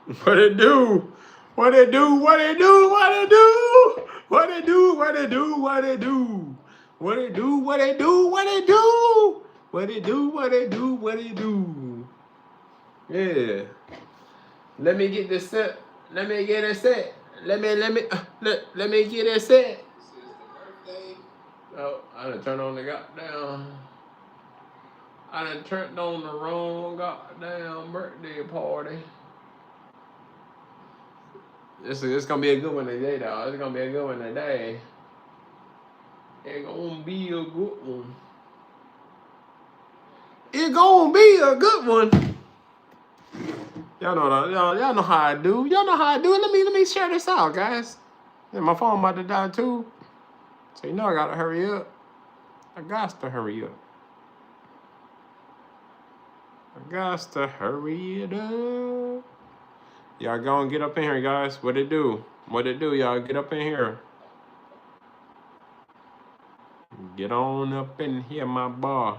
What it do? What it do? What it do? What it do? What it do? What it do? What it do? What it do? What it do? What it do? What it do? What it do? What it do? Yeah. Let me get this set. Let me get it set. Let me get it set. This is the birthday. Oh, I done turned on the goddamn. I done turned on the wrong goddamn birthday party. It's gonna be a good one today, though. It's gonna be a good one today. It's gonna be a good one. It's gonna be a good one. Y'all know how I do. Y'all know how I do it. Let me share this out, guys. And my phone about to die too. So you know I gotta hurry up. I got to hurry up. I got to hurry it up. Y'all go and get up in here, guys. What it do? What it do, y'all? Get up in here. Get on up in here, my boy.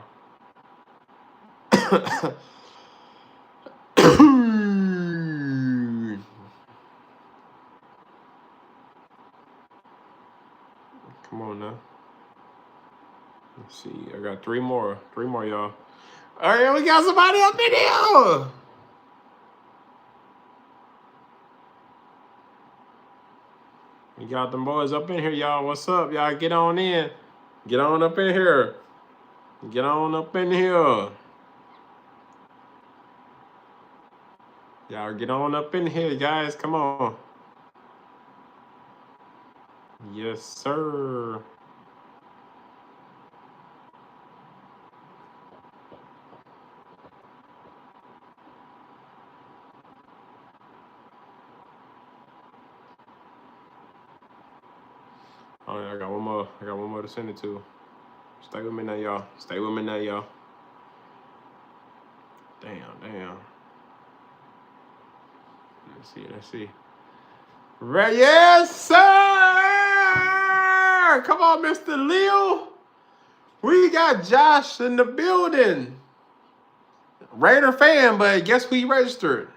Come on now. Let's see. I got three more. Three more, y'all. All right, we got somebody up in here. We got them boys up in here, y'all. What's up, y'all? Get on in. Get on up in here. Get on up in here. Y'all get on up in here, guys. Come on. Yes, sir. Oh, yeah, I got one more. I got one more to send it to. Stay with me now, y'all. Stay with me now, y'all. Damn. Let's see. Right, yes, sir! Come on, Mr. Leo. We got Josh in the building. Raider fan, but guess who he registered?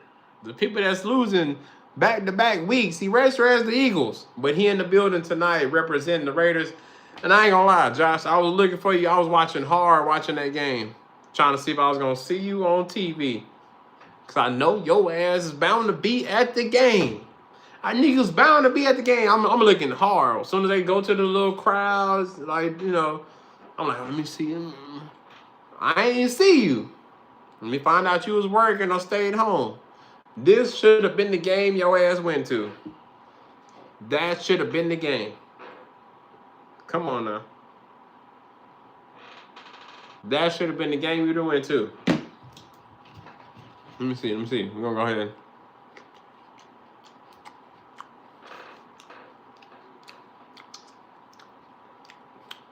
The people that's losing back-to-back weeks. He registered as the Eagles, but he in the building tonight representing the Raiders. And I ain't gonna lie, Josh, I was looking for you. I was watching that game, trying to see if I was gonna see you on TV. Cause I know your ass is bound to be at the game. I knew you was bound to be at the game. I'm looking hard. As soon as they go to the little crowds, like, you know, I'm like, let me see him. I ain't see you. Let me find out you was working or stayed home. This should have been the game your ass went to. That should have been the game. Come on now. That should have been the game you went to. Let me see. We're gonna go ahead.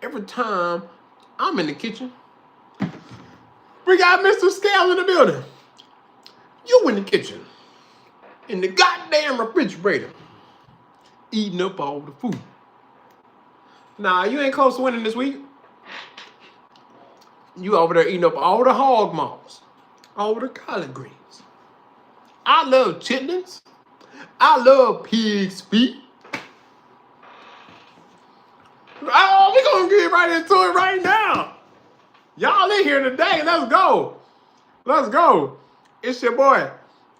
Every time I'm in the kitchen, we got Mr. Scale in the building. You in the kitchen, in the goddamn refrigerator, eating up all the food. Nah, you ain't close to winning this week. You over there eating up all the hog maws, all the collard greens. I love chitlins. I love pig's feet. Oh, we gonna get right into it right now. Y'all in here today. Let's go. It's your boy,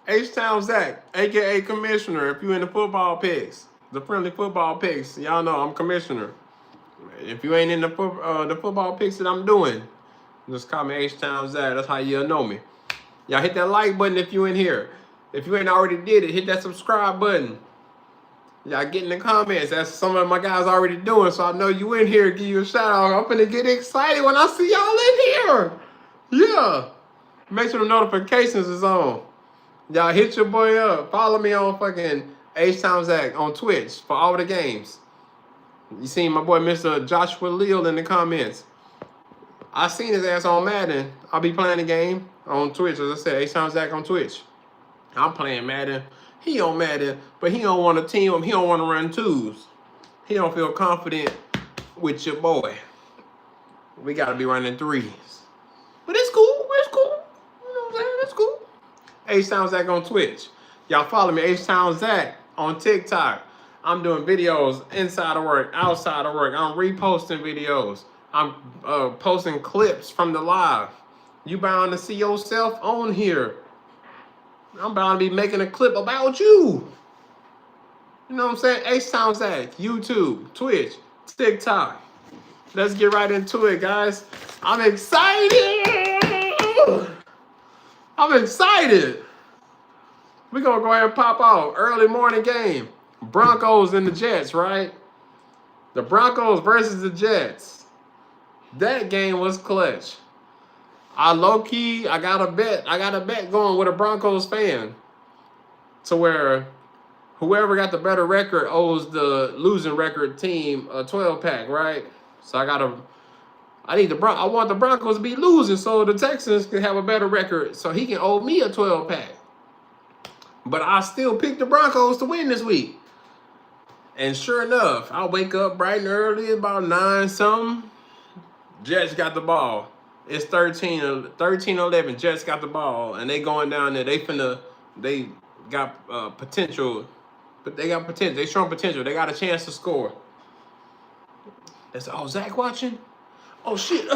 H-Town Zack, a.k.a. Commissioner. If you in the football picks, the friendly football picks, y'all know I'm Commissioner. If you ain't in the football picks that I'm doing, just call me H-Town Zack. That's how you'll know me. Y'all hit that like button if you in here. If you ain't already did it, hit that subscribe button. Y'all get in the comments. That's some of my guys already doing, so I know you in here. Give you a shout out. I'm finna get excited when I see y'all in here. Yeah. Make sure the notifications is on. Y'all hit your boy up. Follow me on fucking H-Town Zack on Twitch for all the games. You seen my boy Mr. Joshua Leal in the comments. I seen his ass on Madden. I'll be playing the game on Twitch, as I said, H-Town Zack on Twitch. I'm playing Madden. He on Madden, but he don't want to team him. He don't want to run twos. He don't feel confident with your boy. We got to be running threes. But it's cool. You know what I'm saying? It's cool. H-Town Zack on Twitch. Y'all follow me, H-Town Zack, on TikTok. I'm doing videos inside of work, outside of work. I'm reposting videos. I'm posting clips from the live. You bound to see yourself on here. I'm bound to be making a clip about you. You know what I'm saying? H-Town Zack, YouTube, Twitch, TikTok. Let's get right into it, guys. I'm excited. I'm excited. We're going to go ahead and pop out. Early morning game. Broncos and the Jets, right? The Broncos versus the Jets. That game was clutch. I low-key, I got a bet going with a Broncos fan. To where whoever got the better record owes the losing record team a 12-pack, right? So I want the Broncos to be losing so the Texans can have a better record so he can owe me a 12-pack. But I still picked the Broncos to win this week. And sure enough, I wake up bright and early, about 9 something. Jets got the ball. It's 13-11. Jets got the ball. And they going down there. They got potential. But they got potential. They showing potential. They got a chance to score. That's Zack watching? Oh, shit.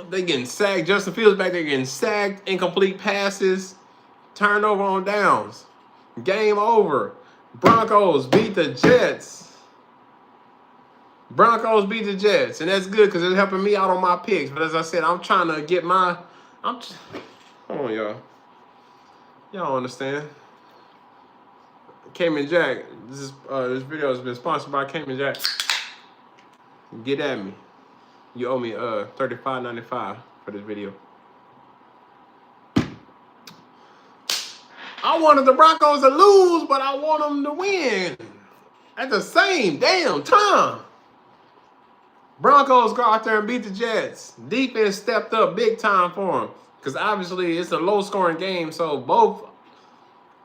They getting sacked. Justin Fields back there getting sacked. Incomplete passes. Turnover on downs. Game over. Broncos beat the Jets. Broncos beat the Jets. And that's good because it's helping me out on my picks. But as I said, I'm trying to get hold on, y'all. Y'all understand. Cayman Jack. This video has been sponsored by Cayman Jack. Get at me. You owe me $35.95 for this video. I wanted the Broncos to lose, but I want them to win at the same damn time. Broncos go out there and beat the Jets. Defense stepped up big time for them because obviously it's a low-scoring game, so both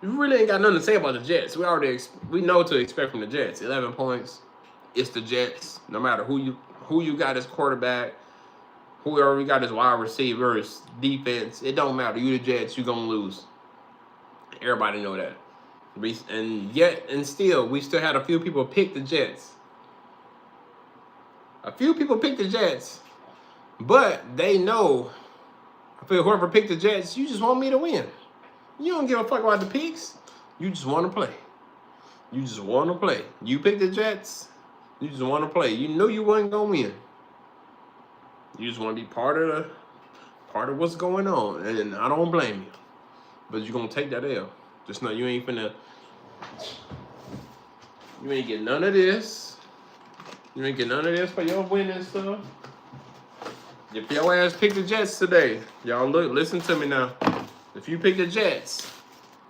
we really ain't got nothing to say about the Jets. We know what to expect from the Jets. 11 points. It's the Jets. No matter who you got as quarterback, whoever you got as wide receivers, defense, it don't matter. You the Jets, you gonna lose. Everybody know that. And still, we still had a few people pick the Jets. A few people picked the Jets, but they know, I feel whoever picked the Jets, you just want me to win. You don't give a fuck about the picks. You just want to play. You just want to play. You picked the Jets. You just want to play. You knew you wasn't gonna win. You just want to be part of what's going on, and I don't blame you. But you're gonna take that L. Just know you ain't getting none of this. You ain't getting none of this for your winning stuff. If your ass picked the Jets today, y'all listen to me now. If you pick the Jets,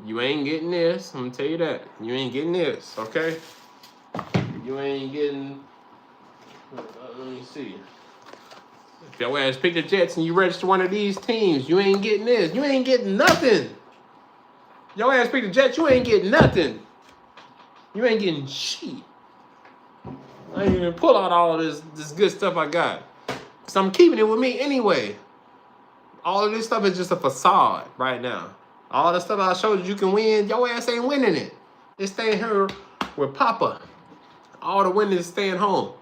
you ain't getting this. I'm gonna tell you that. You ain't getting this, okay? You ain't getting. Let me see. If your ass picked the Jets and you register one of these teams, you ain't getting this. You ain't getting nothing. Your ass picked the Jets, you ain't getting nothing. You ain't getting shit. I ain't even pull out all this good stuff I got. Because I'm keeping it with me anyway. All of this stuff is just a facade right now. All the stuff I showed you can win, your ass ain't winning it. It's staying here with Papa. All the winners is staying home.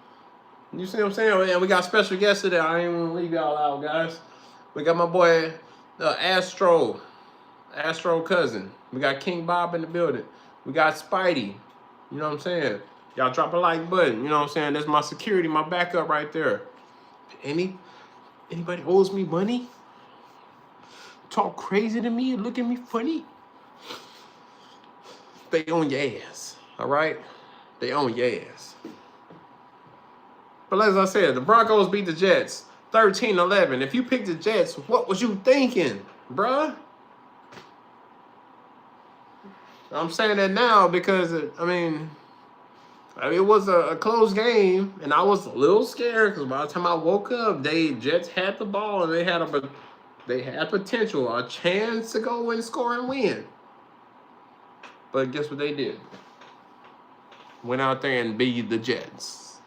You see what I'm saying? And we got special guests today. I ain't gonna leave y'all out, guys. We got my boy, Astro cousin. We got King Bob in the building. We got Spidey. You know what I'm saying? Y'all drop a like button. You know what I'm saying? That's my security, my backup right there. Anybody owes me money? Talk crazy to me and look at me funny? They on your ass. All right? They on your ass. But as I said, the Broncos beat the Jets 13-11. If you picked the Jets, what was you thinking, bruh? I'm saying that now because, it was a close game, and I was a little scared because by the time I woke up, Jets had the ball, and they had potential, a chance to go and score and win. But guess what they did? Went out there and be the Jets.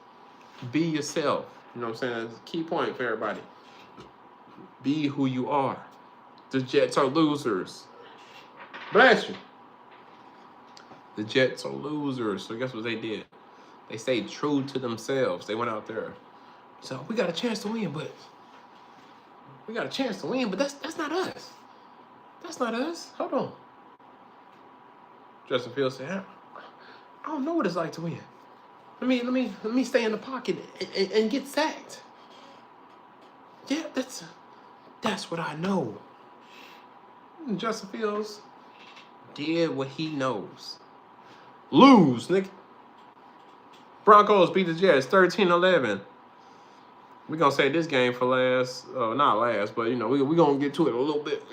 Be yourself. You know what I'm saying? That's a key point for everybody. Be who you are. The Jets are losers. Bless you. The Jets are losers. So guess what they did? They stayed true to themselves. They went out there. So we got a chance to win, but that's not us. That's not us. Hold on. Justin Fields said, I don't know what it's like to win. Let me stay in the pocket and get sacked. Yeah, that's what I know. And Justin Fields did what he knows. Lose, nigga. Broncos beat the Jets 13-11. We're going to say this game for last. Not last, but, we're going to get to it a little bit.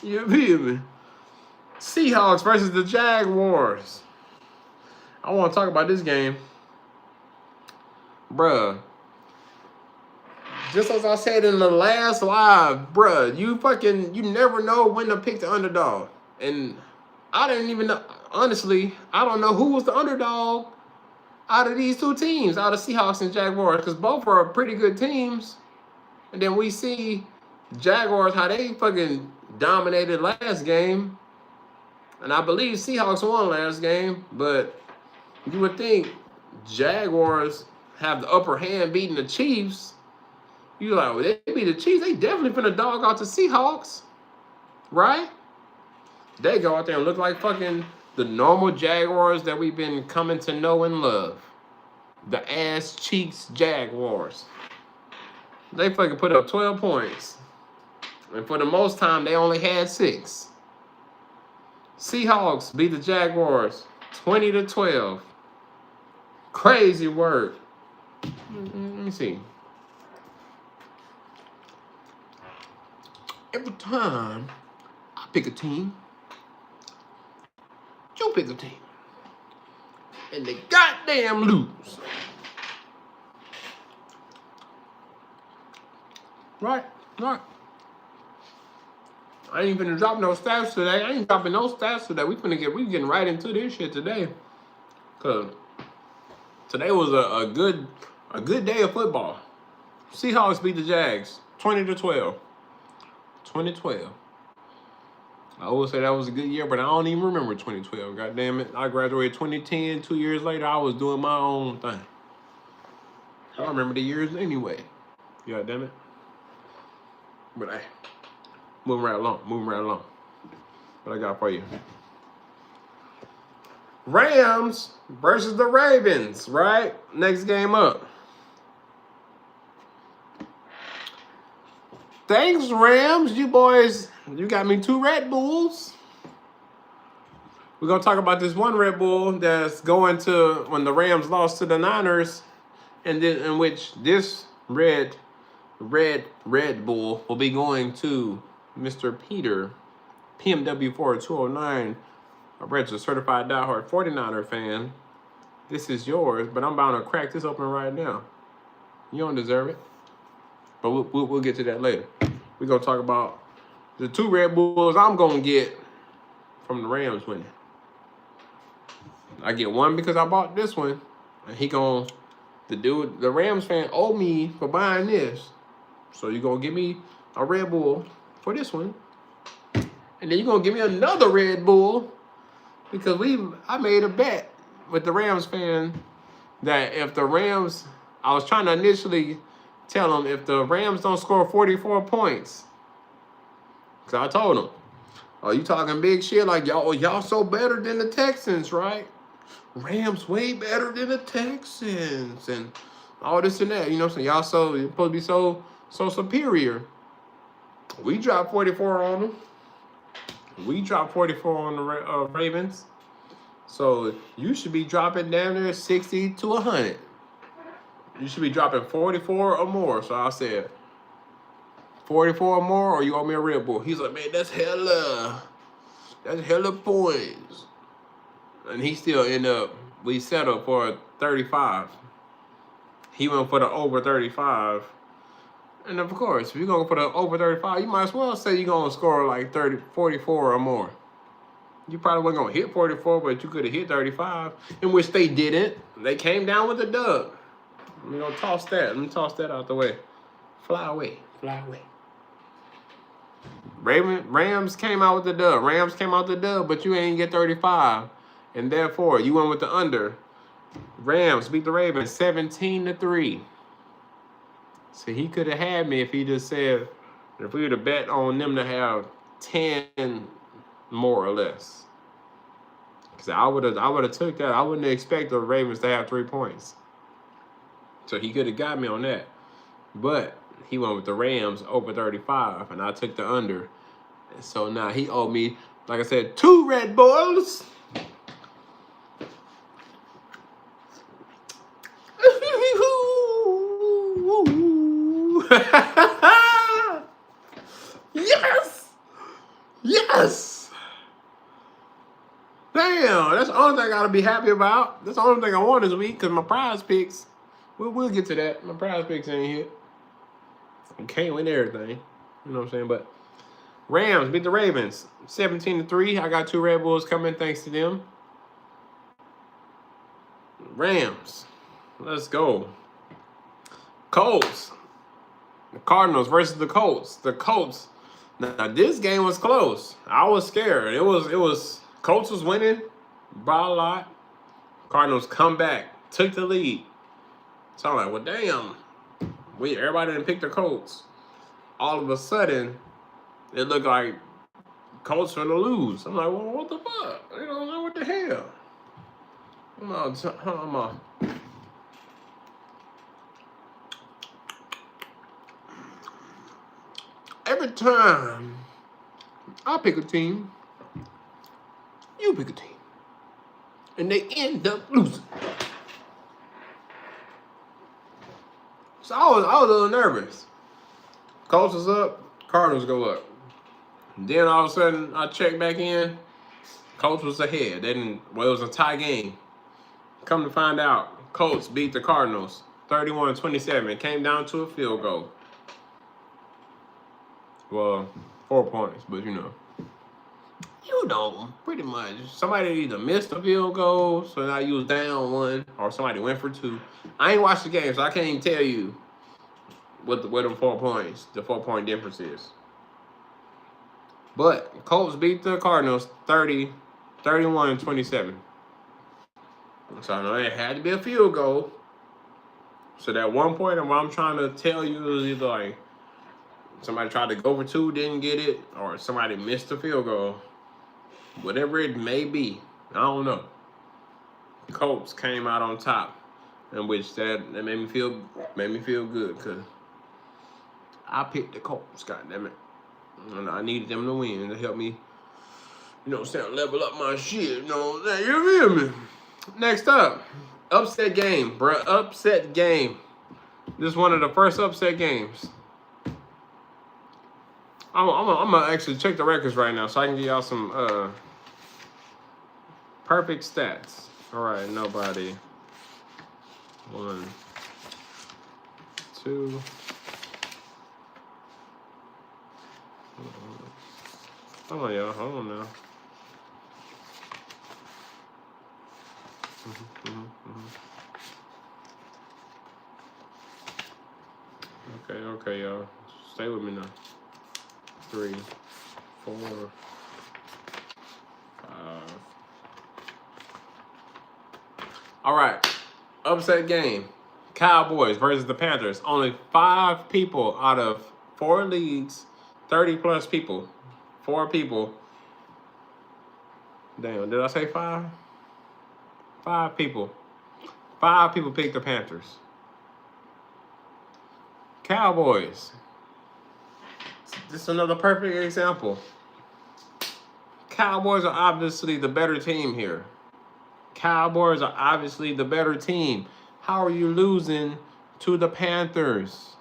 You feel me? Seahawks versus the Jaguars. I want to talk about this game. Bruh. Just as I said in the last live, bruh, you never know when to pick the underdog. And I didn't even know, honestly, I don't know who was the underdog out of these two teams, out of Seahawks and Jaguars, because both are pretty good teams. And then we see Jaguars, how they fucking dominated last game. And I believe Seahawks won last game, but you would think Jaguars have the upper hand beating the Chiefs. You like, well, they beat the Chiefs, they definitely finna dog out the Seahawks, right? They go out there and look like fucking the normal Jaguars that we've been coming to know and love. The ass cheeks Jaguars. They fucking put up 12 points. And for the most time, they only had 6. Seahawks beat the Jaguars 20-12. Crazy work. Let me see. Every time I pick a team, you pick a team. And they goddamn lose. Right. I ain't finna drop no stats today. I ain't dropping no stats today. We getting right into this shit today. Cause today was a good day of football. Seahawks beat the Jags 20-12. 2012. I always say that was a good year, but I don't even remember 2012. God damn it. I graduated 2010. 2 years later, I was doing my own thing. I don't remember the years anyway. God damn it. But hey, moving right along. What I got for you? Rams versus the Ravens, right? Next game up. Thanks, Rams. You boys, you got me 2 Red Bulls. We're going to talk about this one Red Bull that's going to, when the Rams lost to the Niners, and then in which this Red Bull will be going to Mr. Peter, PMW4209, a registered certified diehard 49er fan. This is yours, but I'm bound to crack this open right now. You don't deserve it. But we'll get to that later. We're going to talk about the 2 Red Bulls I'm going to get from the Rams winning. I get one because I bought this one. And the Rams fan owe me for buying this. So you're going to give me a Red Bull for this one. And then you're going to give me another Red Bull because I made a bet with the Rams fan that if the Rams, I was trying to initially tell them if the Rams don't score 44 points. Because I told them, oh, you talking big shit like y'all so better than the Texans, right? Rams way better than the Texans and all this and that. You know what I'm saying? Y'all you're supposed to be so superior. We dropped 44 on them. We dropped 44 on the Ravens. So you should be dropping down there 60 to 100. You should be dropping 44 or more. So I said, 44 or more, or you owe me a Red Bull. He's like, man, that's hella points. And he still we settled for 35. He went for the over 35. And of course, if you're going for the over 35, you might as well say you're going to score like 44 or more. You probably wasn't going to hit 44, but you could have hit 35, in which they didn't. They came down with a dub. Let me toss that out the way. Fly away. Rams came out with the dub. Rams came out the dub, but you ain't get 35. And therefore, you went with the under. Rams beat the Ravens 17-3. So he could have had me if he just said, if we would have bet on them to have 10 more or less. Because I would have took that. I wouldn't expect the Ravens to have 3 points. So he could have got me on that. But he went with the Rams over 35, and I took the under. And so now he owed me, like I said, 2 Red Bulls. Yes! Yes! Damn, that's the only thing I gotta be happy about. That's the only thing I want this week, because my prize picks, we'll get to that. My prize picks ain't here. You can't win everything. You know what I'm saying? But Rams beat the Ravens 17-3. I got 2 Red Bulls coming thanks to them. Rams. Let's go. Colts. The Cardinals versus the Colts. The Colts. Now this game was close. I was scared. It was Colts was winning by a lot. Cardinals come back, took the lead. So I'm like, well, damn. Everybody didn't pick the Colts. All of a sudden, it looked like Colts were gonna lose. I'm like, well, what the fuck? You know, what the hell? Every time I pick a team, you pick a team. And they end up losing. So I was a little nervous. Colts is up, Cardinals go up. And then all of a sudden, I checked back in. Colts was ahead. It was a tie game. Come to find out, Colts beat the Cardinals 31-27. It came down to a field goal. Well, 4 points, but you know, pretty much. Somebody either missed a field goal, so now you was down 1, or somebody went for 2. I ain't watched the game, so I can't even tell you what them 4 points, the 4-point difference is. But Colts beat the Cardinals 31-27. So I know it had to be a field goal. So that 1 point, and what I'm trying to tell you is either like somebody tried to go for 2, didn't get it, or somebody missed a field goal. Whatever it may be, I don't know. Colts came out on top, in which that made me feel good, because I picked the Colts, goddammit. And I needed them to win to help me, you know what I'm saying, level up my shit, you know what I'm saying? You feel me? Next up, upset game, bruh. Upset game. This is one of the first upset games. I'm gonna actually check the records right now so I can give y'all some perfect stats. All right, nobody. 1, 2. Hold on, y'all. Hold on now. Okay, y'all. Stay with me now. 3, 4, 5. All right. Upset game. Cowboys versus the Panthers. Only 5 people out of 4 leagues, 30 plus people. 4 people. Damn, did I say 5? 5 people. 5 people picked the Panthers. Cowboys. This is another perfect example. Cowboys are obviously the better team here. Cowboys are obviously the better team. How are you losing to the Panthers?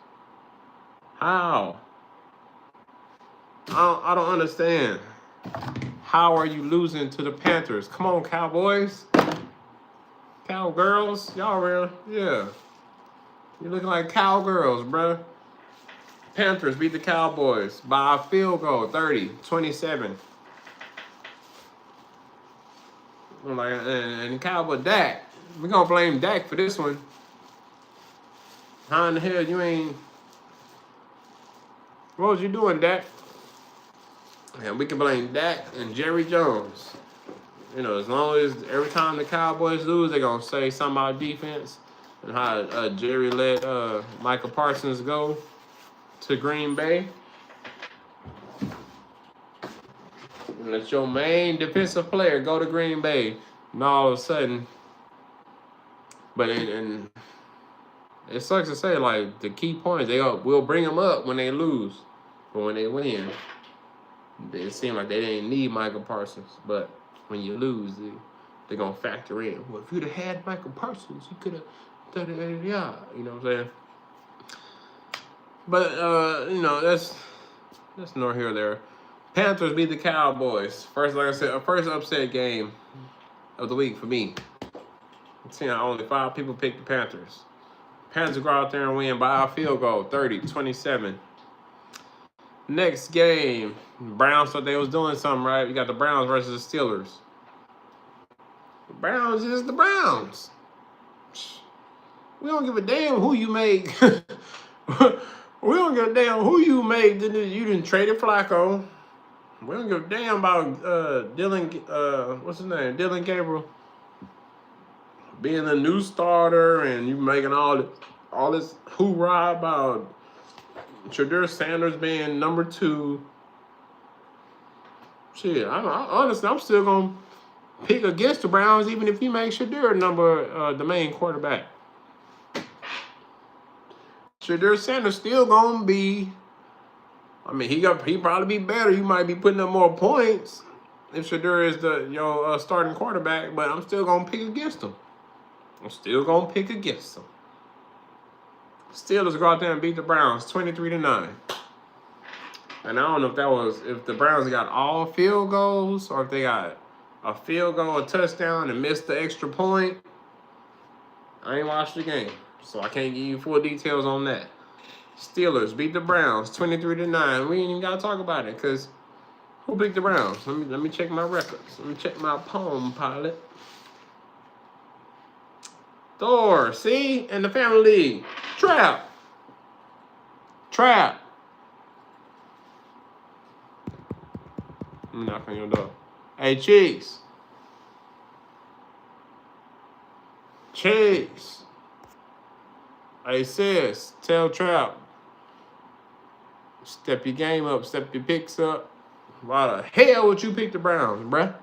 How? I don't understand. How are you losing to the Panthers? Come on, Cowboys. Cowgirls. Y'all real? Yeah. You're looking like cowgirls, bruh. Panthers beat the Cowboys by a field goal, 30-27. And Cowboy Dak. We're going to blame Dak for this one. How in the hell you ain't... What was you doing, Dak? And we can blame Dak and Jerry Jones. You know, as long as every time the Cowboys lose, they're going to say something about defense and how Jerry let Michael Parsons go to Green Bay. And let your main defensive player go to Green Bay. And all of a sudden, but and it sucks to say, like, the key points, we'll bring them up when they lose. But when they win, it seemed like they didn't need Michael Parsons. But when you lose, they're going to factor in. Well, if you'd have had Michael Parsons, you could have done it. Yeah, you know what I'm saying? But, you know, that's nor here or there. Panthers beat the Cowboys. First, like I said, first upset game of the week for me. I'm seeing only 5 people picked the Panthers. Panthers go out there and win by a field goal, 30-27. Next game, Browns thought they was doing something right. You got the Browns versus the Steelers. The Browns is the Browns. We don't give a damn who you make. We don't give a damn who you made. You didn't trade Flacco. We don't give a damn about what's his name? Dylan Gabriel being the new starter, and you making all this hoorah about Shadur Sanders being number 2. Shit, honestly, I'm still gonna pick against the Browns, even if he makes Shadur the main quarterback. Shadur Sanders still gonna be. I mean, he probably be better. You might be putting up more points if Shadur is your starting quarterback, but I'm still gonna pick against him. Steelers go out there and beat the Browns 23-9. And I don't know if the Browns got all field goals or if they got a field goal, a touchdown, and missed the extra point. I ain't watched the game, so I can't give you full details on that. Steelers beat the Browns 23-9. We ain't even gotta talk about it because who picked the Browns? Let me check my records. Let me check my Palm Pilot. Thor, see? And the Family League. Trap. I'm knocking on your door. Hey, Cheeks. Hey, sis, tell Trap. Step your game up, step your picks up. Why the hell would you pick the Browns, bruh?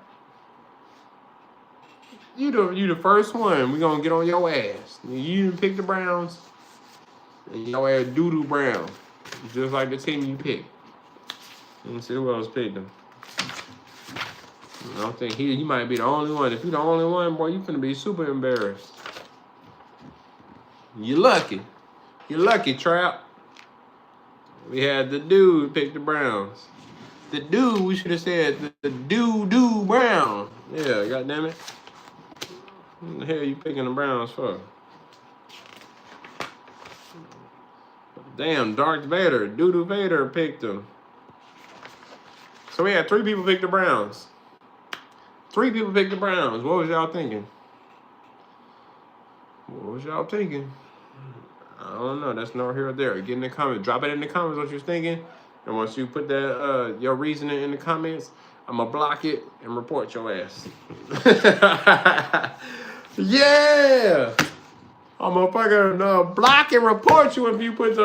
You the first one. We gonna get on your ass. You didn't pick the Browns, and your ass doo-doo brown, just like the team you picked. Let me see who else picked them. I don't think he might be the only one. If you're the only one, boy, you finna be super embarrassed. You lucky, Trap. We had the dude pick the Browns. The dude, we should have said the doo-doo brown. Yeah, goddammit. What the hell are you picking the Browns for? Damn, Darth Vader, Doo-Doo Vader picked them. So we had 3 people pick the Browns. 3 people picked the Browns. What was y'all thinking? I don't know. That's nor here or there. Get in the comments. Drop it in the comments what you're thinking. And once you put that your reasoning in the comments, I'm going to block it and report your ass. Yeah! I'm going to fucking block and report you if you put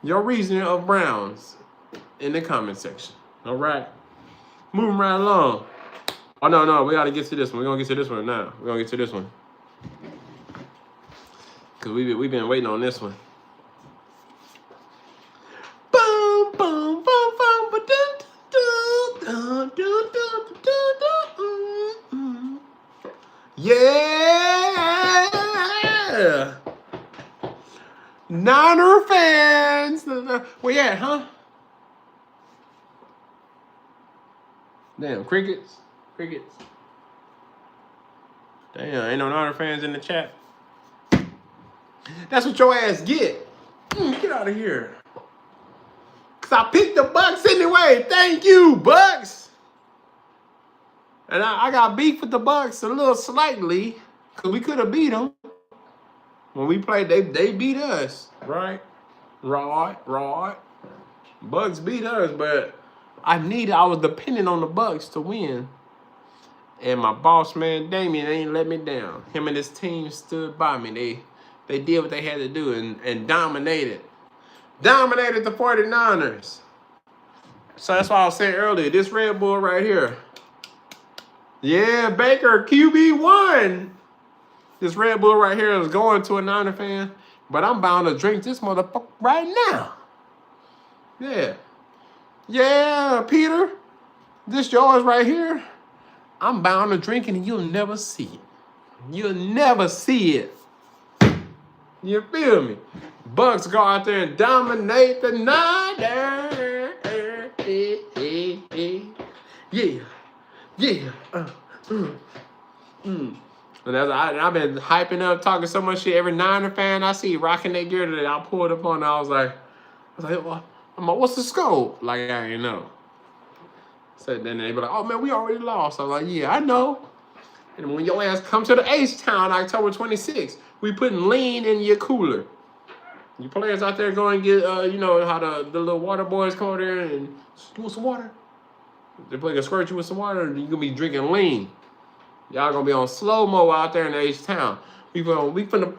your reasoning of Browns in the comment section. All right? Moving right along. Oh, no. We got to get to this one. We're going to get to this one now. We're going to get to this one. Because we've been waiting on this one. Boom, boom, boom, boom, ba dun dun dun dun dun dun dun. Yeah! Niner fans! Where you at, huh? Damn, crickets. Damn, ain't no Niner fans in the chat. That's what your ass get. Get out of here. Because I picked the Bucks anyway. Thank you, Bucks. And I got beef with the Bucks a little slightly. Because we could have beat them. When we played, they beat us. Right? Right. Bucks beat us, but I was depending on the Bucks to win. And my boss man Damien ain't let me down. Him and his team stood by me. They did what they had to do and dominated. Dominated the 49ers. So that's why I was saying earlier, this Red Bull right here. Yeah, Baker, QB1. This Red Bull right here is going to a Niner fan, but I'm bound to drink this motherfucker right now. Yeah. Yeah, Peter, this yours right here. I'm bound to drink it and you'll never see it. You'll never see it. You feel me? Bucks go out there and dominate the Niners. Yeah. Yeah. And I've been hyping up, talking so much shit. Every Niner fan I see rocking their gear today, I pulled up on. I was like, well, what's the scope? Like, I didn't know. So then they be like, oh man, we already lost. I was like, yeah, I know. And when your ass come to the H-Town October 26th, we putting lean in your cooler. You players out there go and get, you know how the little water boys come over there and you want some water? They're gonna squirt you with some water and you're gonna be drinking lean. Y'all gonna be on slow-mo out there in the H-Town. We finna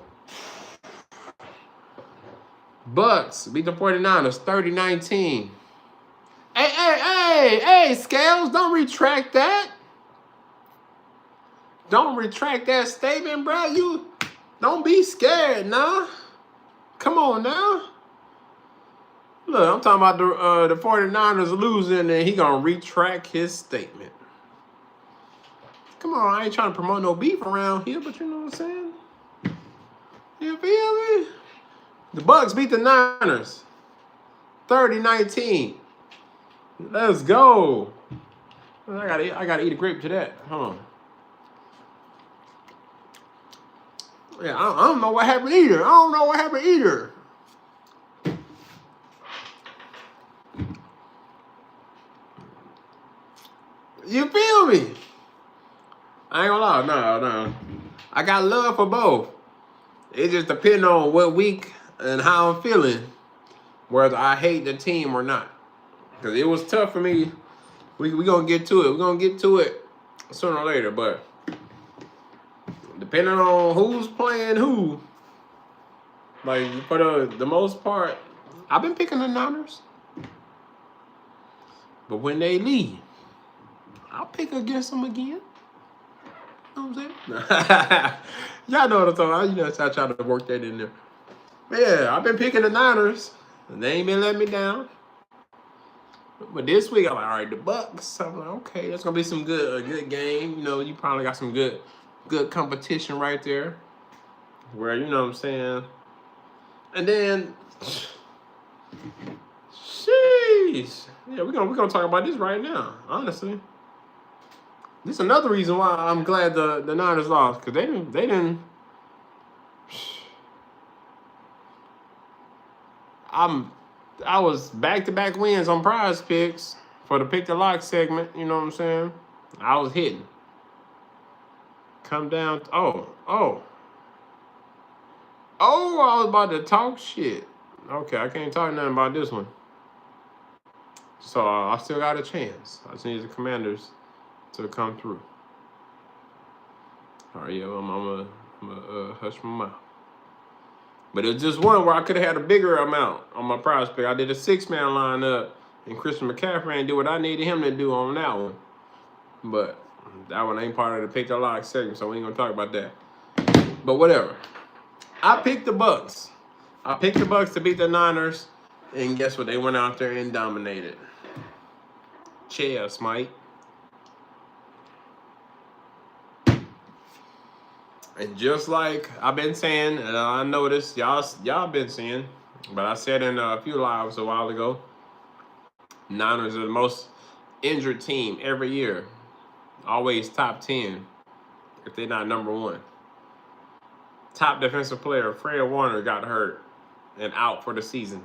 Bucks beat the 49ers 30-19. Hey, Scales, don't retract that. Don't retract that statement, bro. You don't be scared now. Come on now. Look, I'm talking about the 49ers losing and he gonna retract his statement. Come on, I ain't trying to promote no beef around here, but you know what I'm saying? You feel me? The Bucks beat the Niners 30-19. Let's go. I gotta eat a grape to that. Hold on. Yeah, I don't know what happened either. You feel me? I ain't gonna lie, no. I got love for both. It just depends on what week and how I'm feeling, whether I hate the team or not. Because it was tough for me. We gonna get to it. We're gonna get to it sooner or later, but depending on who's playing who, like for the most part, I've been picking the Niners. But when they leave, I'll pick against them again. You know what I'm saying? Y'all know what I'm talking about. You know, I try to work that in there. But yeah, I've been picking the Niners, and they ain't been letting me down. But this week, I'm like, all right, the Bucks. I'm like, okay, that's gonna be some good game. You know, you probably got some good competition right there. Where you know what I'm saying. And then, sheesh, yeah, we're gonna talk about this right now. Honestly, this is another reason why I'm glad the Niners lost, because they didn't. I was back-to-back wins on Prize Picks for the Pick the Lock segment. You know what I'm saying? I was hitting. Come down. Oh, I was about to talk shit. Okay, I can't talk nothing about this one. So I still got a chance. I just need the Commanders to come through. All right, yo, I'm gonna hush my mouth. But it was just one where I could have had a bigger amount on my prize pick. I did a 6-man lineup, and Christian McCaffrey ain't do what I needed him to do on that one. But that one ain't part of the Pick the Lock segment, so we ain't gonna talk about that. But whatever. I picked the Bucks. I picked the Bucks to beat the Niners, and guess what? They went out there and dominated. Cheers, Mike. And just like I've been saying, and I noticed y'all been saying, but I said in a few lives a while ago, Niners are the most injured team every year. Always top 10, if they're not number 1. Top defensive player, Fred Warner, got hurt and out for the season.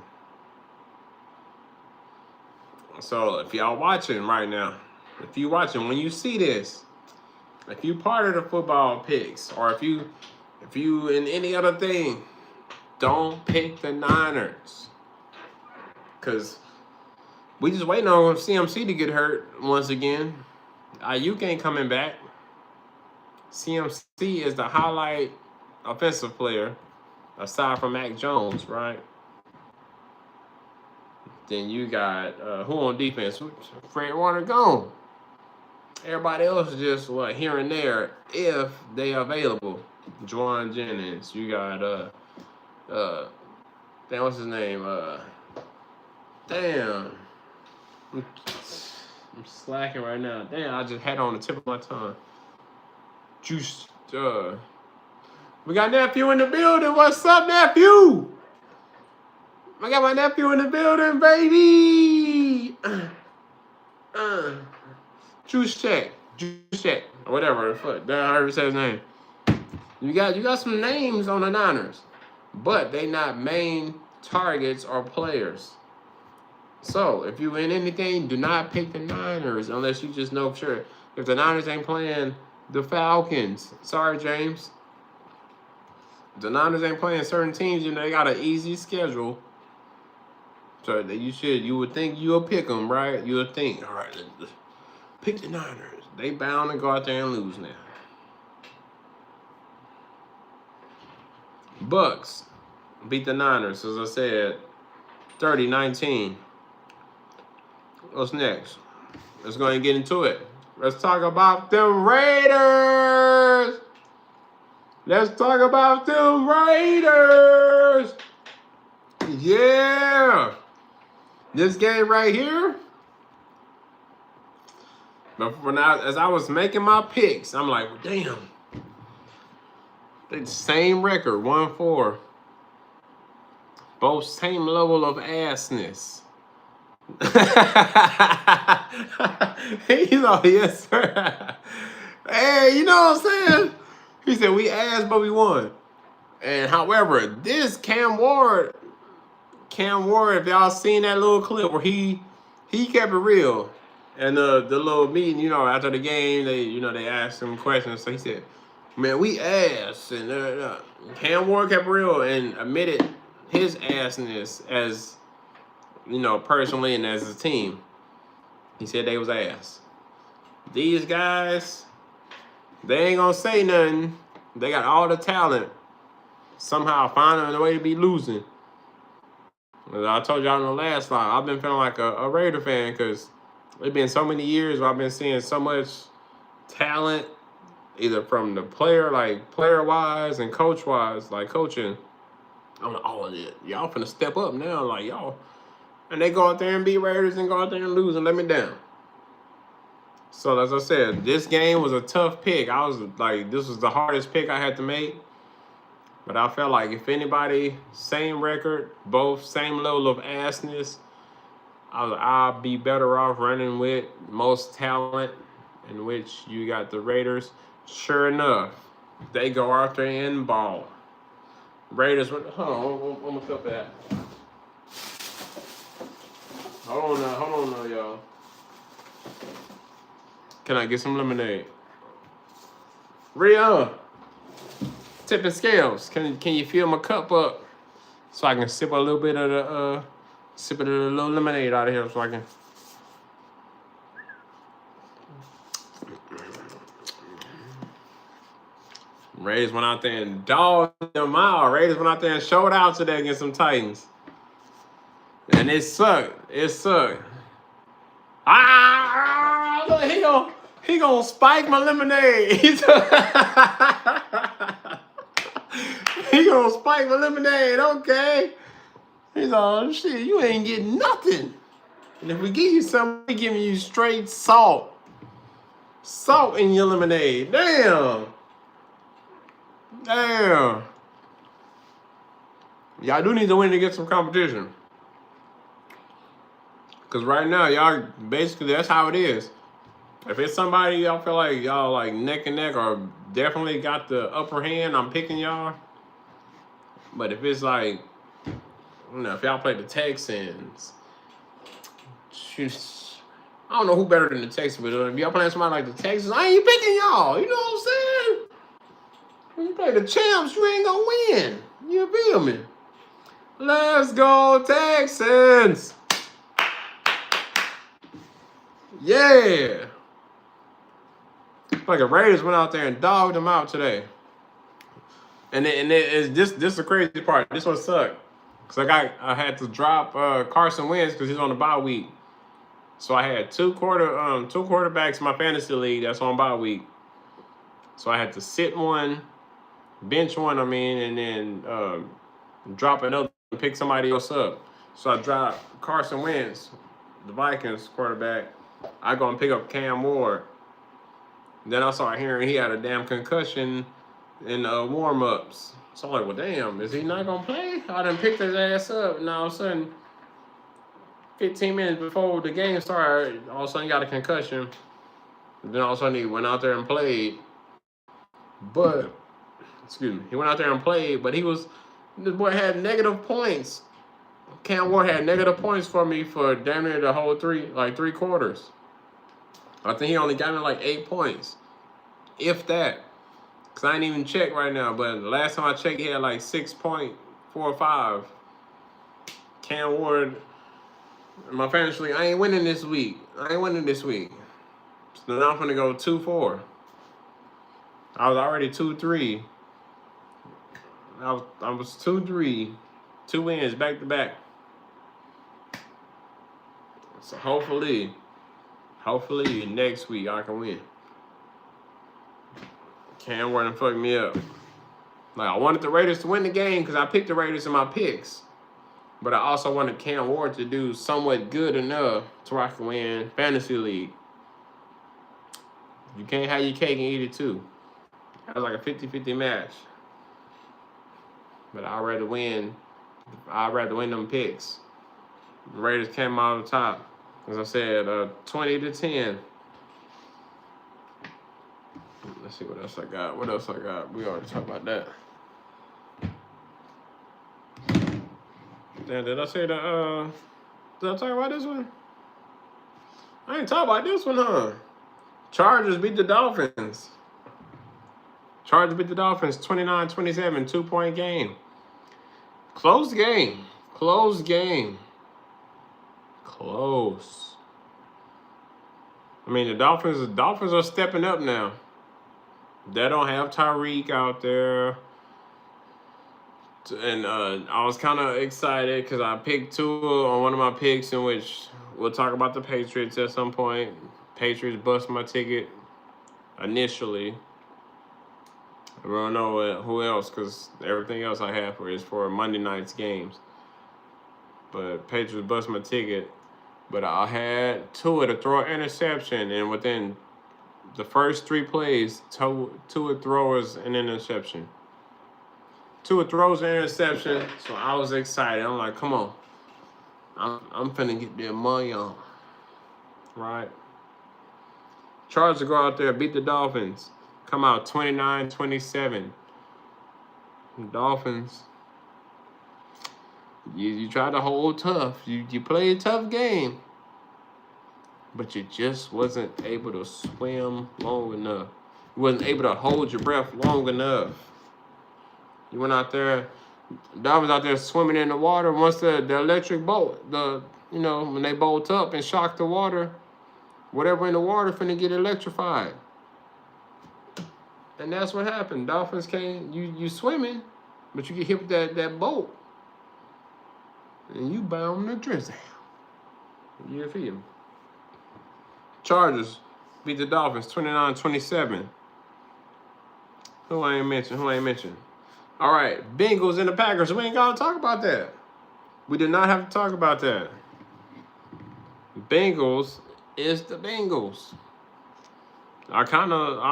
So if y'all watching right now, when you see this, if you part of the football picks, or if you in any other thing, don't pick the Niners. Because We just waiting on CMC to get hurt once again. Ayuk ain't coming back. CMC is the highlight offensive player, aside from Mac Jones, right? Then you got who on defense? Fred Warner gone. Everybody else is just here and there if they available. Juwan Jennings. You got damn, what's his name? Damn. I'm slacking right now. Damn, I just had it on the tip of my tongue. Juice. We got nephew in the building. What's up, nephew? I got my nephew in the building, baby. Juice check, or whatever. Fuck, I already said his name. You got some names on the Niners, but they not main targets or players. So if you win anything, do not pick the Niners unless you just know for sure. If the Niners ain't playing the Falcons, sorry James. If the Niners ain't playing certain teams, you know they got an easy schedule. So that you would think you'll pick them, right? You would think, all right, let's pick the Niners. They bound to go out there and lose now. Bucks beat the Niners, as I said, 30-19. What's next? Let's go ahead and get into it. Let's talk about them Raiders. Let's talk about them Raiders. Yeah. This game right here. But as I was making my picks, I'm like, well, damn. They the same record, 1-4. Both same level of assness. He's all, yes, sir. Hey, you know what I'm saying? He said, we asked, but we won. And however, this Cam Ward, if y'all seen that little clip where he kept it real. And the little meeting, you know, after the game, they asked him questions. So he said, man, we asked. And Cam Ward kept it real and admitted his assness as, you know, personally and as a team. He said they was ass. These guys, they ain't gonna say nothing. They got all the talent. Somehow finding a way to be losing. As I told y'all in the last slide, I've been feeling like a Raider fan because it's been so many years where I've been seeing so much talent, either from the player, like player-wise and coach-wise, like coaching. I'm like, oh, y'all finna step up now, like y'all. And they go out there and beat Raiders and go out there and lose and let me down. So as I said, this game was a tough pick. I was like, this was the hardest pick I had to make. But I felt like if anybody, same record, both same level of assness, I'll be better off running with most talent, in which you got the Raiders. Sure enough, they go out there and ball. Raiders, hold on, I'm gonna flip that. Hold on now, y'all. Can I get some lemonade? Rhea, tipping scales. Can you fill my cup up so I can sip a little bit of the little lemonade out of here so I can. Raiders went out there and dogged them out. Raiders went out there and showed out today against some Titans. And it sucked. It sucked. Ah, look, he gonna spike my lemonade. He gonna spike my lemonade, okay. He's all, shit, you ain't getting nothing. And if we give you something, we giving you straight salt. Salt in your lemonade. Damn. Y'all do need to win to get some competition. Because right now, y'all, basically, that's how it is. If it's somebody y'all feel like y'all like neck and neck or definitely got the upper hand, I'm picking y'all. But if it's like, you know, if y'all play the Texans, I don't know who better than the Texans, but if y'all playing somebody like the Texans, I ain't picking y'all. You know what I'm saying? When you play the champs, you ain't gonna win. You feel me? Let's go, Texans. Yeah. Like the Raiders went out there and dogged them out today. It's this the crazy part. This one sucked. Cause I had to drop Carson Wentz because he's on the bye week. So I had two quarterbacks in my fantasy league that's on bye week. So I had to sit one, bench one, and then drop another and pick somebody else up. So I dropped Carson Wentz, the Vikings quarterback. I go and pick up Cam Ward. Then I started hearing he had a damn concussion in warm-ups. So I'm like, well, damn, is he not going to play? I done picked his ass up, and all of a sudden, 15 minutes before the game started, all of a sudden he got a concussion. And then all of a sudden he went out there and played. But, he went out there and played, but this boy had negative points. Cam Ward had negative points for me for damn near the whole three quarters. I think he only got me like 8 points, if that. Because I ain't even checked right now, but the last time I checked, he had like 6.45. Cam Ward, my fantasy league, I ain't winning this week. So now I'm going to go 2-4. I was already 2-3. I was 2-3. 2 wins back to back. So hopefully next week I can win. Cam Ward fucked me up. Like I wanted the Raiders to win the game because I picked the Raiders in my picks. But I also wanted Cam Ward to do somewhat good enough to where I can win fantasy league. You can't have your cake and eat it too. That was like a 50-50 match. But I'd rather win them picks. The Raiders came out on top. As I said, 20-10. Let's see what else I got. We already talked about that. Damn, did I talk about this one? I ain't talk about this one, huh? Chargers beat the Dolphins. 29-27, 2-point game. Close game. Close. The Dolphins are stepping up now. They don't have Tyreek out there. And I was kind of excited because I picked Tua on one of my picks, in which we'll talk about the Patriots at some point. Patriots bust my ticket initially. I don't know who else, because everything else I have is for Monday night's games. But Patriots bust my ticket. But I had Tua to throw an interception, and within the first 3 plays, Tua throws an interception. Tua throws an interception, so I was excited. I'm like, come on. I'm finna get their money on. Right? Chargers go out there, beat the Dolphins. Come out 29-27. Dolphins. You try to hold tough. You play a tough game. But you just wasn't able to swim long enough. You wasn't able to hold your breath long enough. You went out there, Dolphins out there swimming in the water. Once the electric bolt, when they bolt up and shock the water, whatever in the water finna get electrified. And that's what happened. Dolphins came, you swimming, but you get hit with that bolt. And you bound the drizzle. You feel me? Chargers beat the Dolphins 29-27. Who I ain't mentioned? All right, Bengals and the Packers. We ain't got to talk about that. We did not have to talk about that. Bengals is the Bengals. I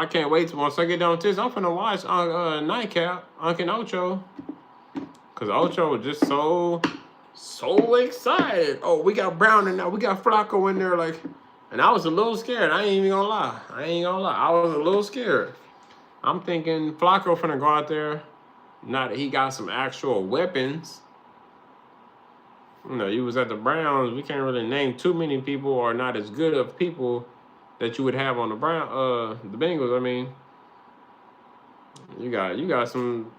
can't wait till once I get done with this. I'm finna watch Nightcap, Uncle Ocho. Because Ocho was just so excited. Oh, we got Brown in there. We got Flacco in there. And I was a little scared. I ain't even gonna lie. I was a little scared. I'm thinking Flacco finna go out there. Not that he got some actual weapons. You was at the Browns. We can't really name too many people or not as good of people that you would have on the Bengals. You got some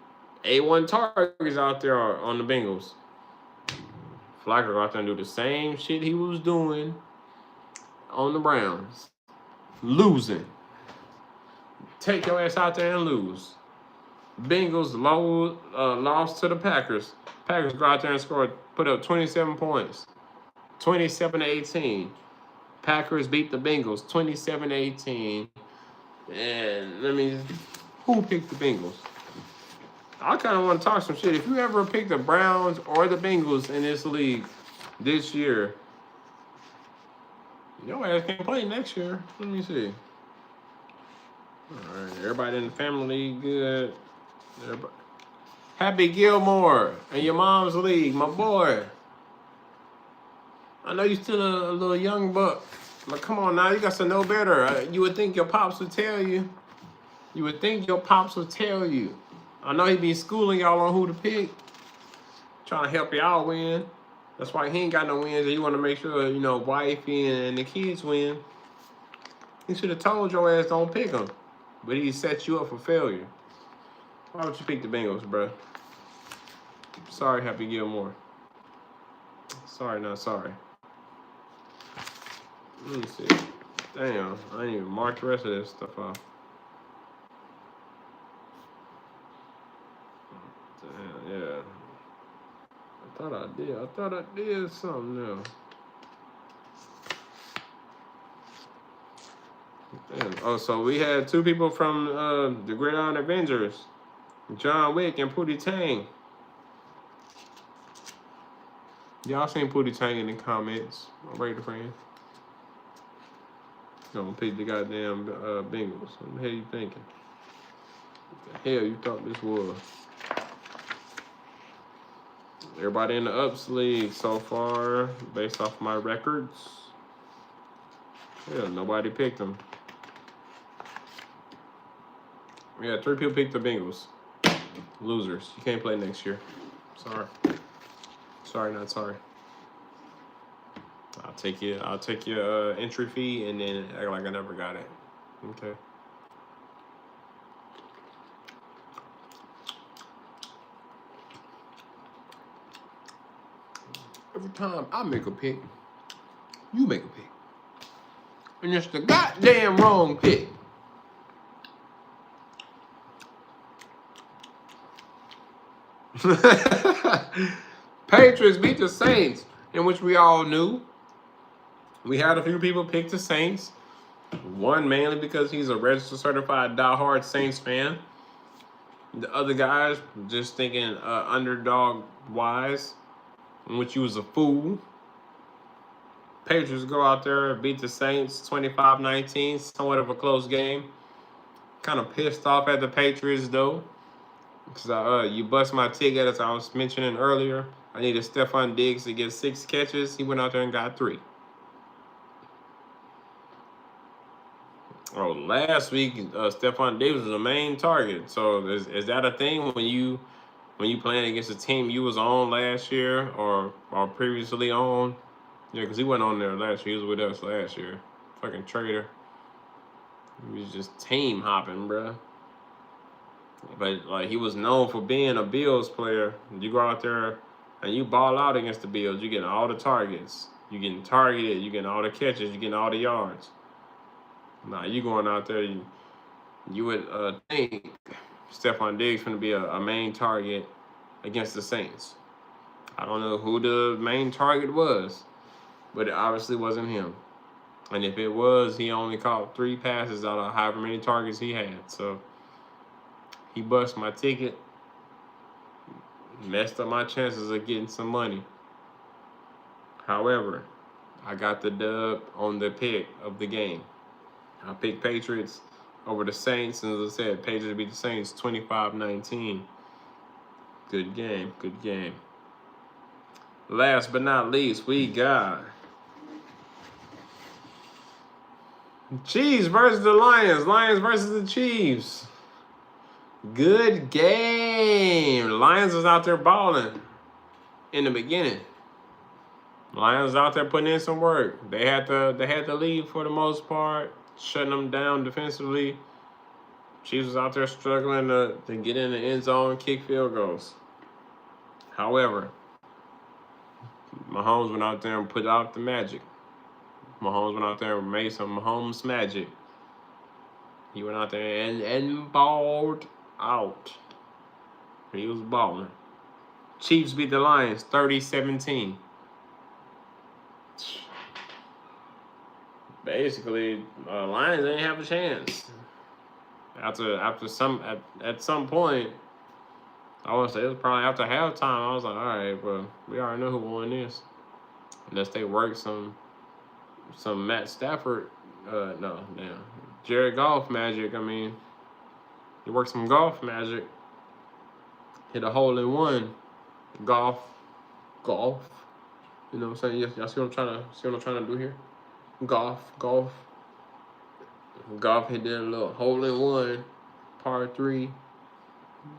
A1 targets out there on the Bengals. Flacco go out there and do the same shit he was doing on the Browns. Losing. Take your ass out there and lose. Bengals lost to the Packers. Packers go out there and put up 27 points. 27-18. Packers beat the Bengals 27-18. And who picked the Bengals? I kind of want to talk some shit. If you ever pick the Browns or the Bengals in this league this year, your ass can't play next year. Let me see. All right, everybody in the family good. Everybody. Happy Gilmore in your mom's league, my boy. I know you still a little young buck, but come on now, you got to know better. You would think your pops would tell you. You would think your pops would tell you. I know he be schooling y'all on who to pick, trying to help y'all win. That's why he ain't got no wins. He want to make sure, wifey and the kids win. He should have told your ass don't pick them, but he set you up for failure. Why would you pick the Bengals, bro? Sorry, Happy Gilmore. Sorry, not sorry. Let me see. Damn, I didn't even mark the rest of this stuff off. Damn, yeah. I thought I did something else. Damn. Oh, so we had two people from the Gridiron Avengers, John Wick and Pootie Tang. Y'all seen Pootie Tang in the comments. I'm ready to friend. Gonna pick the goddamn Bengals. What the hell you thinking? What the hell you thought this was? Everybody in the Ups League so far, based off my records. Yeah, nobody picked them. Yeah, 3 people picked the Bengals. Losers. You can't play next year. Sorry. Sorry, not sorry. I'll take your entry fee and then act like I never got it. Okay. Every time I make a pick, you make a pick. And it's the goddamn wrong pick. Patriots beat the Saints, in which we all knew. We had a few people pick the Saints. One mainly because he's a registered certified diehard Saints fan. The other guys just thinking underdog wise, in which he was a fool. Patriots go out there, beat the Saints 25-19, somewhat of a close game. Kind of pissed off at the Patriots though, because you bust my ticket, as I was mentioning earlier. I needed Stephon Diggs to get 6 catches. He went out there and got 3. Oh, last week Stephon Diggs was the main target. So is that a thing when you playing against a team you was on last year or previously on? Yeah, because he wasn't on there last year. He was with us last year. Fucking traitor. He was just team hopping, bruh. But like he was known for being a Bills player. You go out there and you ball out against the Bills. You getting all the targets. You getting targeted. You getting all the catches. You getting all the yards. Nah, you going out there. You would think Stephon Diggs going to be a main target against the Saints. I don't know who the main target was, but it obviously wasn't him. And if it was, he only caught 3 passes out of however many targets he had. So he bust my ticket, messed up my chances of getting some money. However, I got the dub on the pick of the game. I picked Patriots over the Saints, and as I said, Patriots beat the Saints 25-19. Good game, good game. Last but not least, we got Chiefs versus the Lions. Lions versus the Chiefs. Good game. Lions was out there balling in the beginning. Lions out there putting in some work. They had the lead for the most part, shutting them down defensively. Chiefs was out there struggling to get in the end zone and kick field goals. However, Mahomes went out there and put out the magic. Mahomes went out there and made some Mahomes magic. He went out there and balled out. He was balling. Chiefs beat the Lions 30-17. Basically, Lions ain't have a chance. At some point, I would say it was probably after halftime. I was like, all right, but we already know who won this. Unless they work some Matt Stafford, Jared Goff magic. I mean, he worked some golf magic. Hit a hole in one. Golf. You know what I'm saying? Y'all see what I'm trying to do here? Golf. Golf hit that little hole in one, par 3. You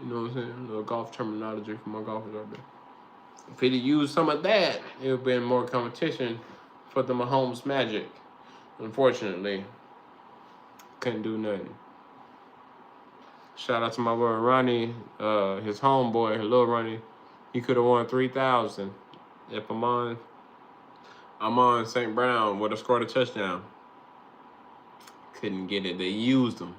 know what I'm saying? A little golf terminology for my golfers out there. If he'd have used some of that, it would have been more competition for the Mahomes magic. Unfortunately, couldn't do nothing. Shout out to my boy Ronnie, his homeboy, little Ronnie. He could have won $3,000 if I'm on St. Brown would have scored a touchdown. Couldn't get it. They used him.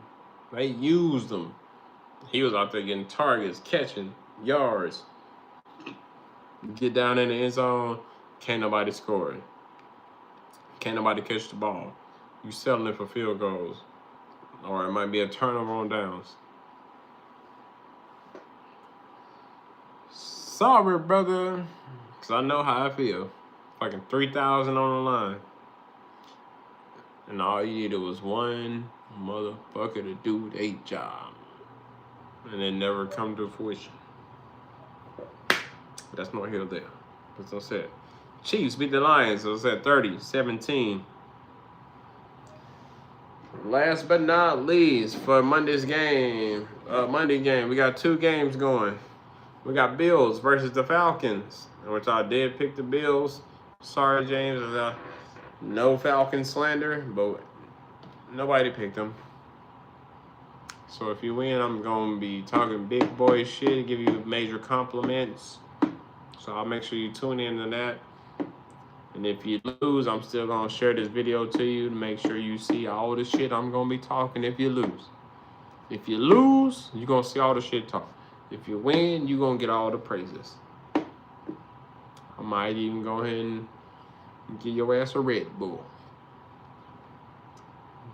He was out there getting targets, catching yards. Get down in the end zone, can't nobody score it. Can't nobody catch the ball. You settling for field goals. Or it might be a turnover on downs. Sorry, brother. Because I know how I feel. Fucking 3,000 on the line. And all you needed was one motherfucker to do their job. And it never come to fruition. That's not here or there. As I said. Chiefs beat the Lions, as I said, 30-17. Last but not least, for Monday game, we got 2 games going. We got Bills versus the Falcons, which I did pick the Bills. Sorry, James, no Falcon slander, but nobody picked them. So if you win, I'm going to be talking big boy shit, give you major compliments. So I'll make sure you tune in to that. And if you lose, I'm still going to share this video to you to make sure you see all the shit I'm going to be talking if you lose. If you lose, you're going to see all the shit talk. If you win, you're going to get all the praises. I might even go ahead and give your ass a Red Bull.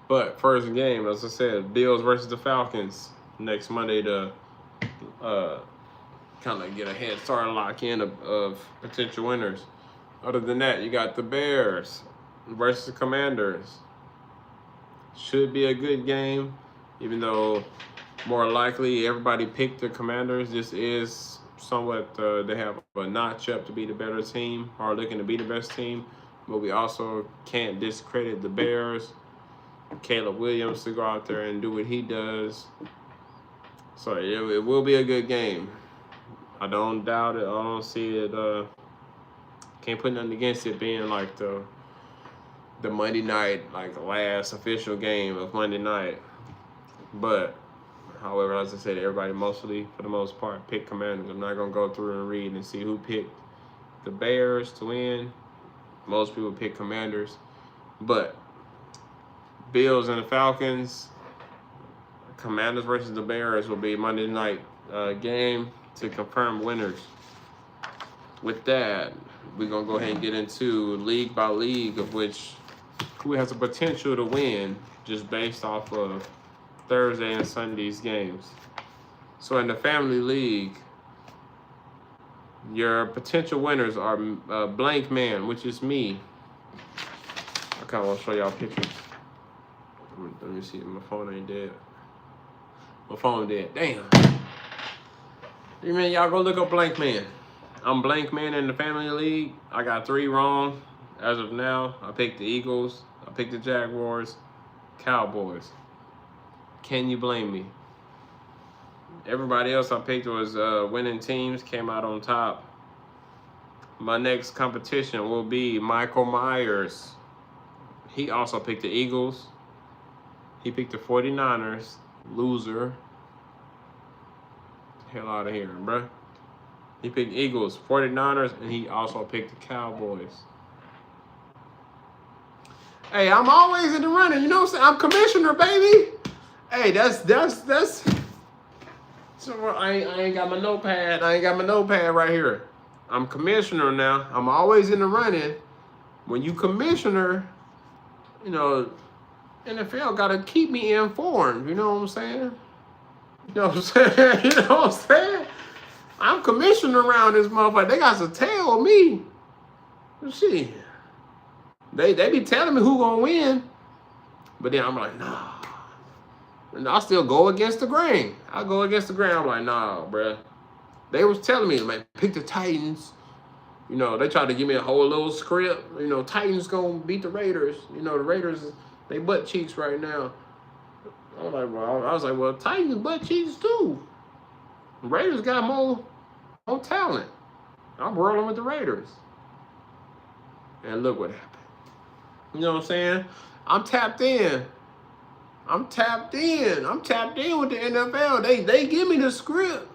But first game, as I said, Bills versus the Falcons next Monday to kind of get a head start, lock in of potential winners. Other than that, you got the Bears versus the Commanders. Should be a good game, even though more likely everybody picked the Commanders. This is somewhat, they have a notch up to be the better team, or looking to be the best team. But we also can't discredit the Bears. Caleb Williams to go out there and do what he does. So it will be a good game. I don't doubt it. I don't see it. Can't put nothing against it being like the Monday night, like the last official game of Monday night. But, however, as I said, everybody mostly, for the most part, picked Commanders. I'm not going to go through and read and see who picked the Bears to win. Most people pick Commanders. But Bills and the Falcons, Commanders versus the Bears will be Monday night game to confirm winners. With that, we're going to go ahead and get into league by league, of which who has the potential to win just based off of Thursday and Sunday's games. So in the family league, your potential winners are Blank Man, which is me. I kind of want to show y'all pictures. Let me see. My phone ain't dead. My phone dead. Damn. You mean y'all go look up Blank Man? I'm Blank Man in the family league. I got 3 wrong as of now. I picked the Eagles. I picked the Jaguars. Cowboys. Can you blame me? Everybody else I picked was winning teams, came out on top. My next competition will be Michael Myers. He also picked the Eagles. He picked the 49ers. Loser. Hell out of here, bruh. He picked Eagles, 49ers, and he also picked the Cowboys. Hey, I'm always in the running. You know what I'm saying? I'm commissioner, baby. Hey, that's. So I ain't got my notepad. I ain't got my notepad right here. I'm commissioner now. I'm always in the running. When you commissioner, you know, NFL gotta keep me informed. You know what I'm saying? You know what I'm saying? You know what I'm saying? I'm commissioner around this motherfucker. They got to tell me. See, they be telling me who gonna win, but then I'm like, nah. And I still go against the grain. I go against the grain. I'm like, nah, bruh. They was telling me, like, pick the Titans. You know, they tried to give me a whole little script. You know, Titans gonna beat the Raiders. You know, the Raiders, they butt cheeks right now. I was like, well, Titans butt cheeks too. The Raiders got more talent. I'm rolling with the Raiders. And look what happened. You know what I'm saying? I'm tapped in. I'm tapped in with the NFL. They give me the script.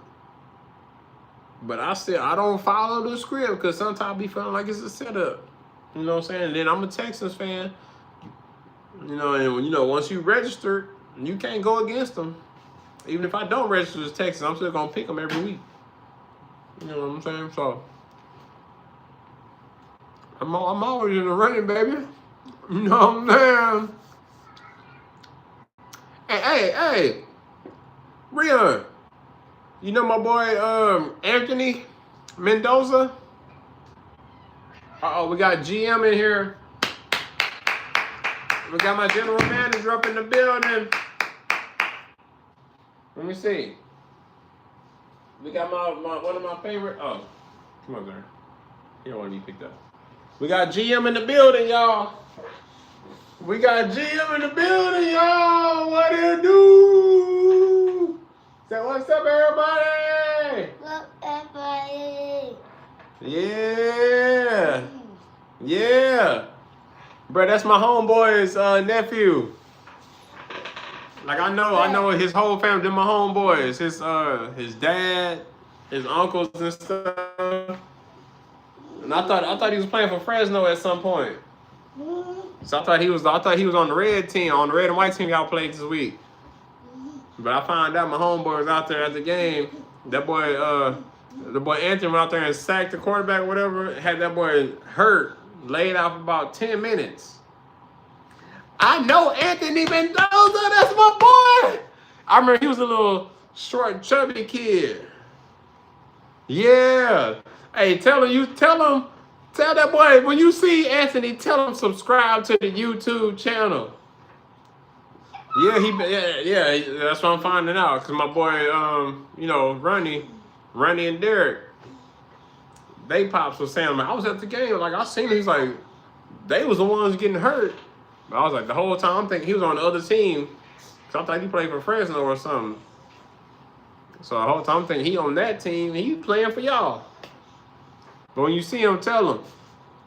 But I don't follow the script because sometimes I be feeling like it's a setup. You know what I'm saying? And then I'm a Texans fan. You know, and you know, once you register, you can't go against them. Even if I don't register as Texans, I'm still gonna pick them every week. You know what I'm saying? So I'm always in the running, baby. You know what I'm saying? Hey, Rion. You know my boy Anthony Mendoza? We got GM in here. We got my general manager up in the building. Let me see. We got my one of my favorite. Oh, come on, there. He don't want to be picked up. We got GM in the building, y'all. We got GM in the building, y'all. What do you do? Say what's up, everybody? What's up, everybody? Yeah. Bro, that's my homeboy's nephew. Like I know his whole family. They're my homeboys. His dad, his uncles and stuff. And I thought he was playing for Fresno at some point. So I thought he was on the red team, on the red and white team y'all played this week. But I found out my homeboy was out there at the game. That boy, the boy Anthony went out there and sacked the quarterback or whatever. Had that boy hurt, laid out for about 10 minutes. I know Anthony Mendoza, that's my boy. I remember he was a little short, chubby kid. Yeah. Hey, tell that boy, when you see Anthony, tell him subscribe to the YouTube channel. Yeah, that's what I'm finding out. Cause my boy, you know, Ronnie and Derek, they pops was saying, I was at the game, like I seen him, he's like, they was the ones getting hurt. But I was like, the whole time I'm thinking he was on the other team. So I thought he played for Fresno or something. So the whole time I'm thinking he on that team, he playing for y'all. But when you see him, tell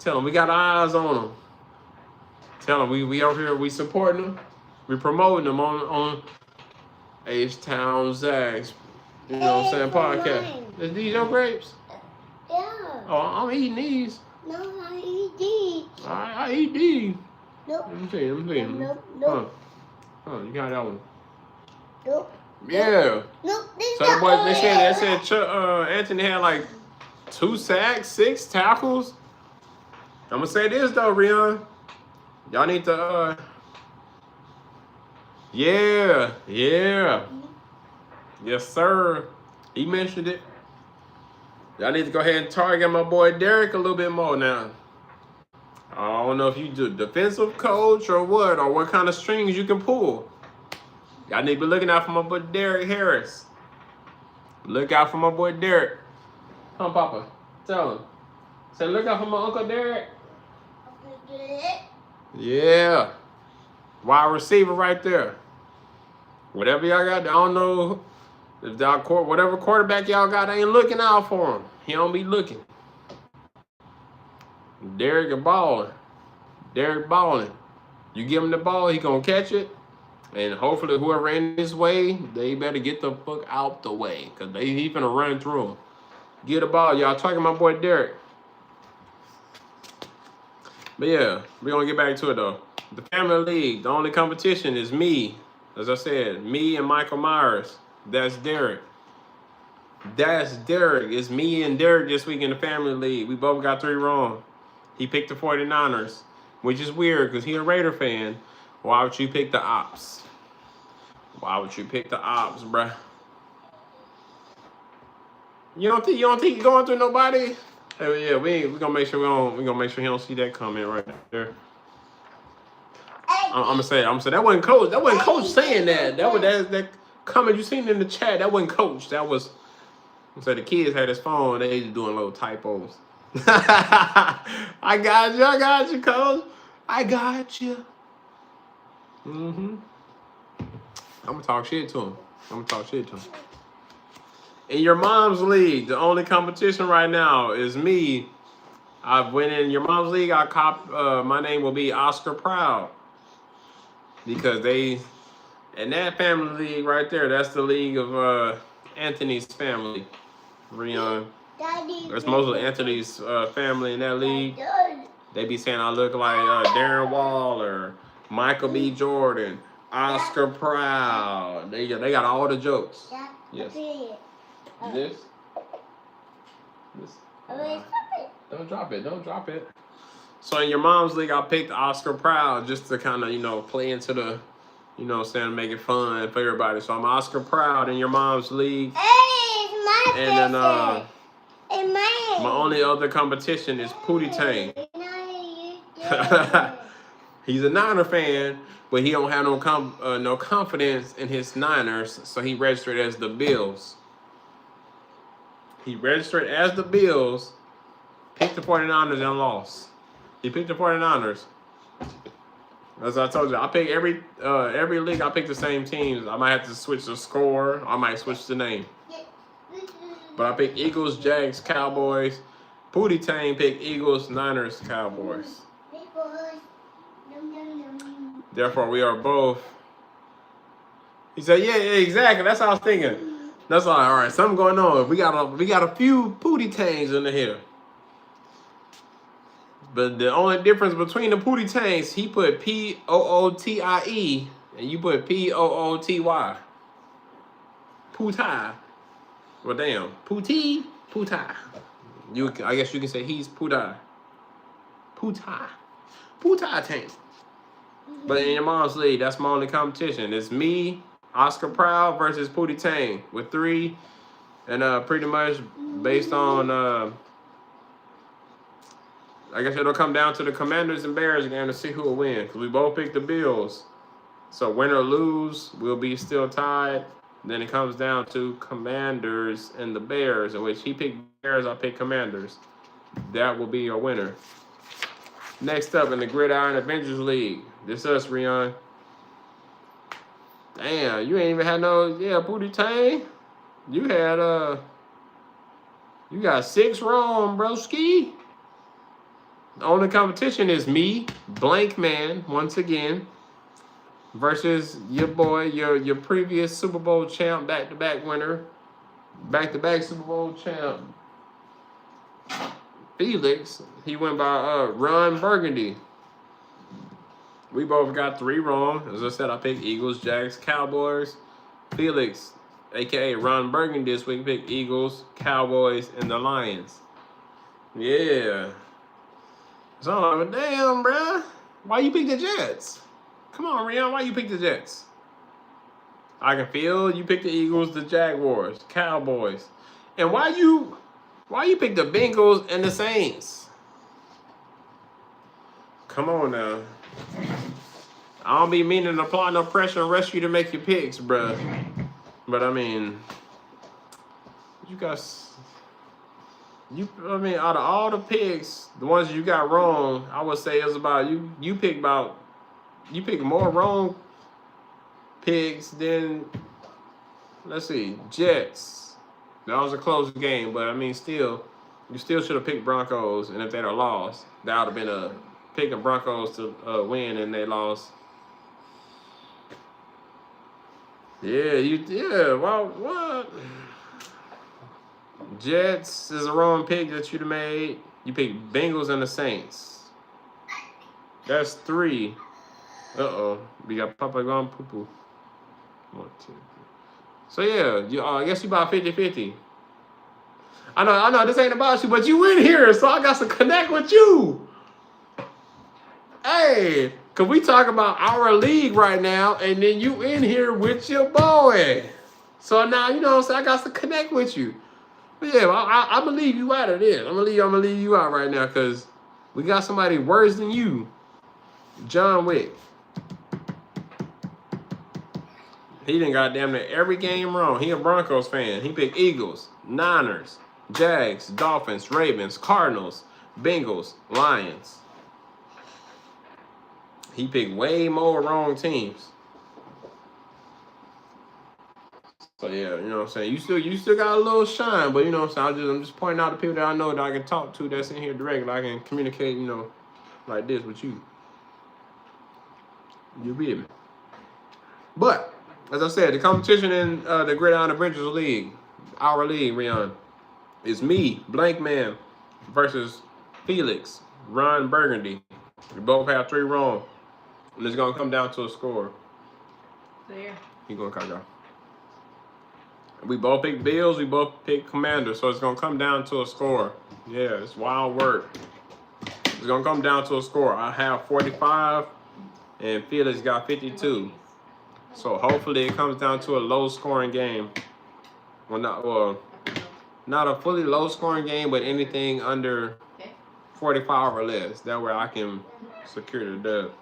him we got our eyes on him. Tell him we over here, we supporting him. We promoting him on H-Town Zack's, you know what I'm saying, podcast. Is these your grapes? Yeah. Oh, I'm eating these. No, I eat these. I eat these. Nope. Let me see. Nope. Huh, you got that one. Nope. Yeah. Nope. So the boy, they said Anthony had like 2 sacks, 6 tackles. I'm gonna say this though, Rion. Y'all need to yeah. Yes, sir. He mentioned it. Y'all need to go ahead and target my boy Derek a little bit more now. I don't know if you do defensive coach or what kind of strings you can pull. Y'all need to be looking out for my boy Derek Harris. Look out for my boy Derek. Come, Papa. Tell him. Say, look out for my Uncle Derek. Yeah. Wide receiver right there. Whatever y'all got, I don't know if whatever quarterback y'all got ain't looking out for him. He don't be looking. Derek balling. You give him the ball, he gonna catch it. And hopefully whoever in his way, they better get the fuck out the way. Because he finna run through him. Get the ball, y'all. Talking my boy Derek. But yeah, we're gonna get back to it though. The Family League, the only competition is me. As I said, me and Michael Myers. That's Derek. That's Derek. It's me and Derek this week in the Family League. We both got 3 wrong. He picked the 49ers, which is weird because he's a Raider fan. Why would you pick the Ops? Why would you pick the Ops, bruh? You don't think you're going through nobody? Hey, yeah, we gonna make sure we gonna make sure he don't see that comment right there. I'm gonna say that wasn't coach. That wasn't coach saying that. That comment you seen in the chat. That wasn't coach. That was. So the kids had his phone. They just doing little typos. I got you, coach. I got you. I'm gonna talk shit to him. In your mom's league, the only competition right now is me. I've went in your mom's league. My name will be Oscar Proud because they in that family league right there. That's the league of Anthony's family. Rion. That's mostly Anthony's family in that league. They be saying I look like Darren Waller, Michael B. Jordan, Oscar Proud. They got all the jokes. Yes. This. Don't drop it. So in your mom's league, I picked Oscar Proud just to kind of, play into the, make it fun for everybody. So I'm Oscar Proud in your mom's league. And then my only other competition is Pootie Tang. He's a Niner fan, but he don't have no confidence in his Niners, so he registered as the Bills. He registered as the Bills, picked the 49ers and lost. He picked the 49ers. As I told you, I pick every league. I pick the same teams. I might have to switch the score. I might switch the name. But I pick Eagles, Jags, Cowboys. Pootie Tang picked Eagles, Niners, Cowboys. Therefore, we are both. He said, "Yeah, exactly. That's what I was thinking. That's all right. Something going on. We got a few Pootie Tangs in here. But the only difference between the Pootie Tangs, he put P-O-O-T-I-E, and you put P-O-O-T-Y. Pootie. Well, damn. Pootie. I guess you can say he's Pootie. Pootie Tang. But in your mom's league, that's my only competition. It's me, Oscar Proud versus Pootie Tang with 3, and pretty much based on I guess it'll come down to the Commanders and Bears game to see who will win because we both picked the Bills. So win or lose, we'll be still tied. Then it comes down to Commanders and the Bears, in which he picked Bears, I picked Commanders. That will be your winner. Next up in the Gridiron Avengers League. This us, Rion. Damn, you ain't even had Pootie Tang. You got 6 wrong, broski. The only competition is me, Blank Man, once again, versus your boy, your previous Super Bowl champ, back-to-back winner, back-to-back Super Bowl champ, Felix. He went by Ron Burgundy. We both got 3 wrong. As I said, I picked Eagles, Jags, Cowboys. Felix, a.k.a. Ron Burgundy, this week picked Eagles, Cowboys, and the Lions. Yeah. So I'm like, damn, bruh. Why you pick the Jets? Come on, Rion. Why you pick the Jets? I can feel you pick the Eagles, the Jaguars, Cowboys. And why you pick the Bengals and the Saints? Come on now. I don't be meaning to apply no pressure and rush you to make your picks, bruh. But I mean, out of all the picks, the ones you got wrong, I would say it's about you pick more wrong picks than, let's see, Jets. That was a close game, but I mean, you still should have picked Broncos, and if they'd have lost, that would have been a pick of Broncos to win, and they lost. Well, what? Jets is a wrong pick that you'd have made. You picked Bengals and the Saints. That's 3. Uh-oh. We got Papa gone poo-poo. 1, 2, 3. So yeah, I guess you about 50-50. I know, this ain't about you, but you in here, so I got to connect with you. Hey, cause we talk about our league right now, and then you in here with your boy. So now, you know what I'm saying, I got to connect with you. But yeah, I'm gonna leave you out of this. I'm gonna leave you out right now, cause we got somebody worse than you. John Wick. He done got damn near every game wrong. He a Broncos fan. He picked Eagles, Niners, Jags, Dolphins, Ravens, Cardinals, Bengals, Lions. He picked way more wrong teams. So yeah, you know what I'm saying? You still got a little shine, but you know what I'm saying? I'm just pointing out the people that I know that I can talk to that's in here directly. I can communicate, you know, like this with you. You with me? But as I said, the competition in the Gridiron Adventures League, our league, Rion, is me, Blank Man, versus Felix, Ron Burgundy. We both have 3 wrong. And it's gonna come down to a score. There. You gonna cut off. We both pick Bills, we both pick Commanders, so it's gonna come down to a score. Yeah, it's wild work. It's gonna come down to a score. I have 45 and Felix got 52. So hopefully it comes down to a low scoring game. Well, not a fully low scoring game, but anything under 45 or less. That way I can secure the dub.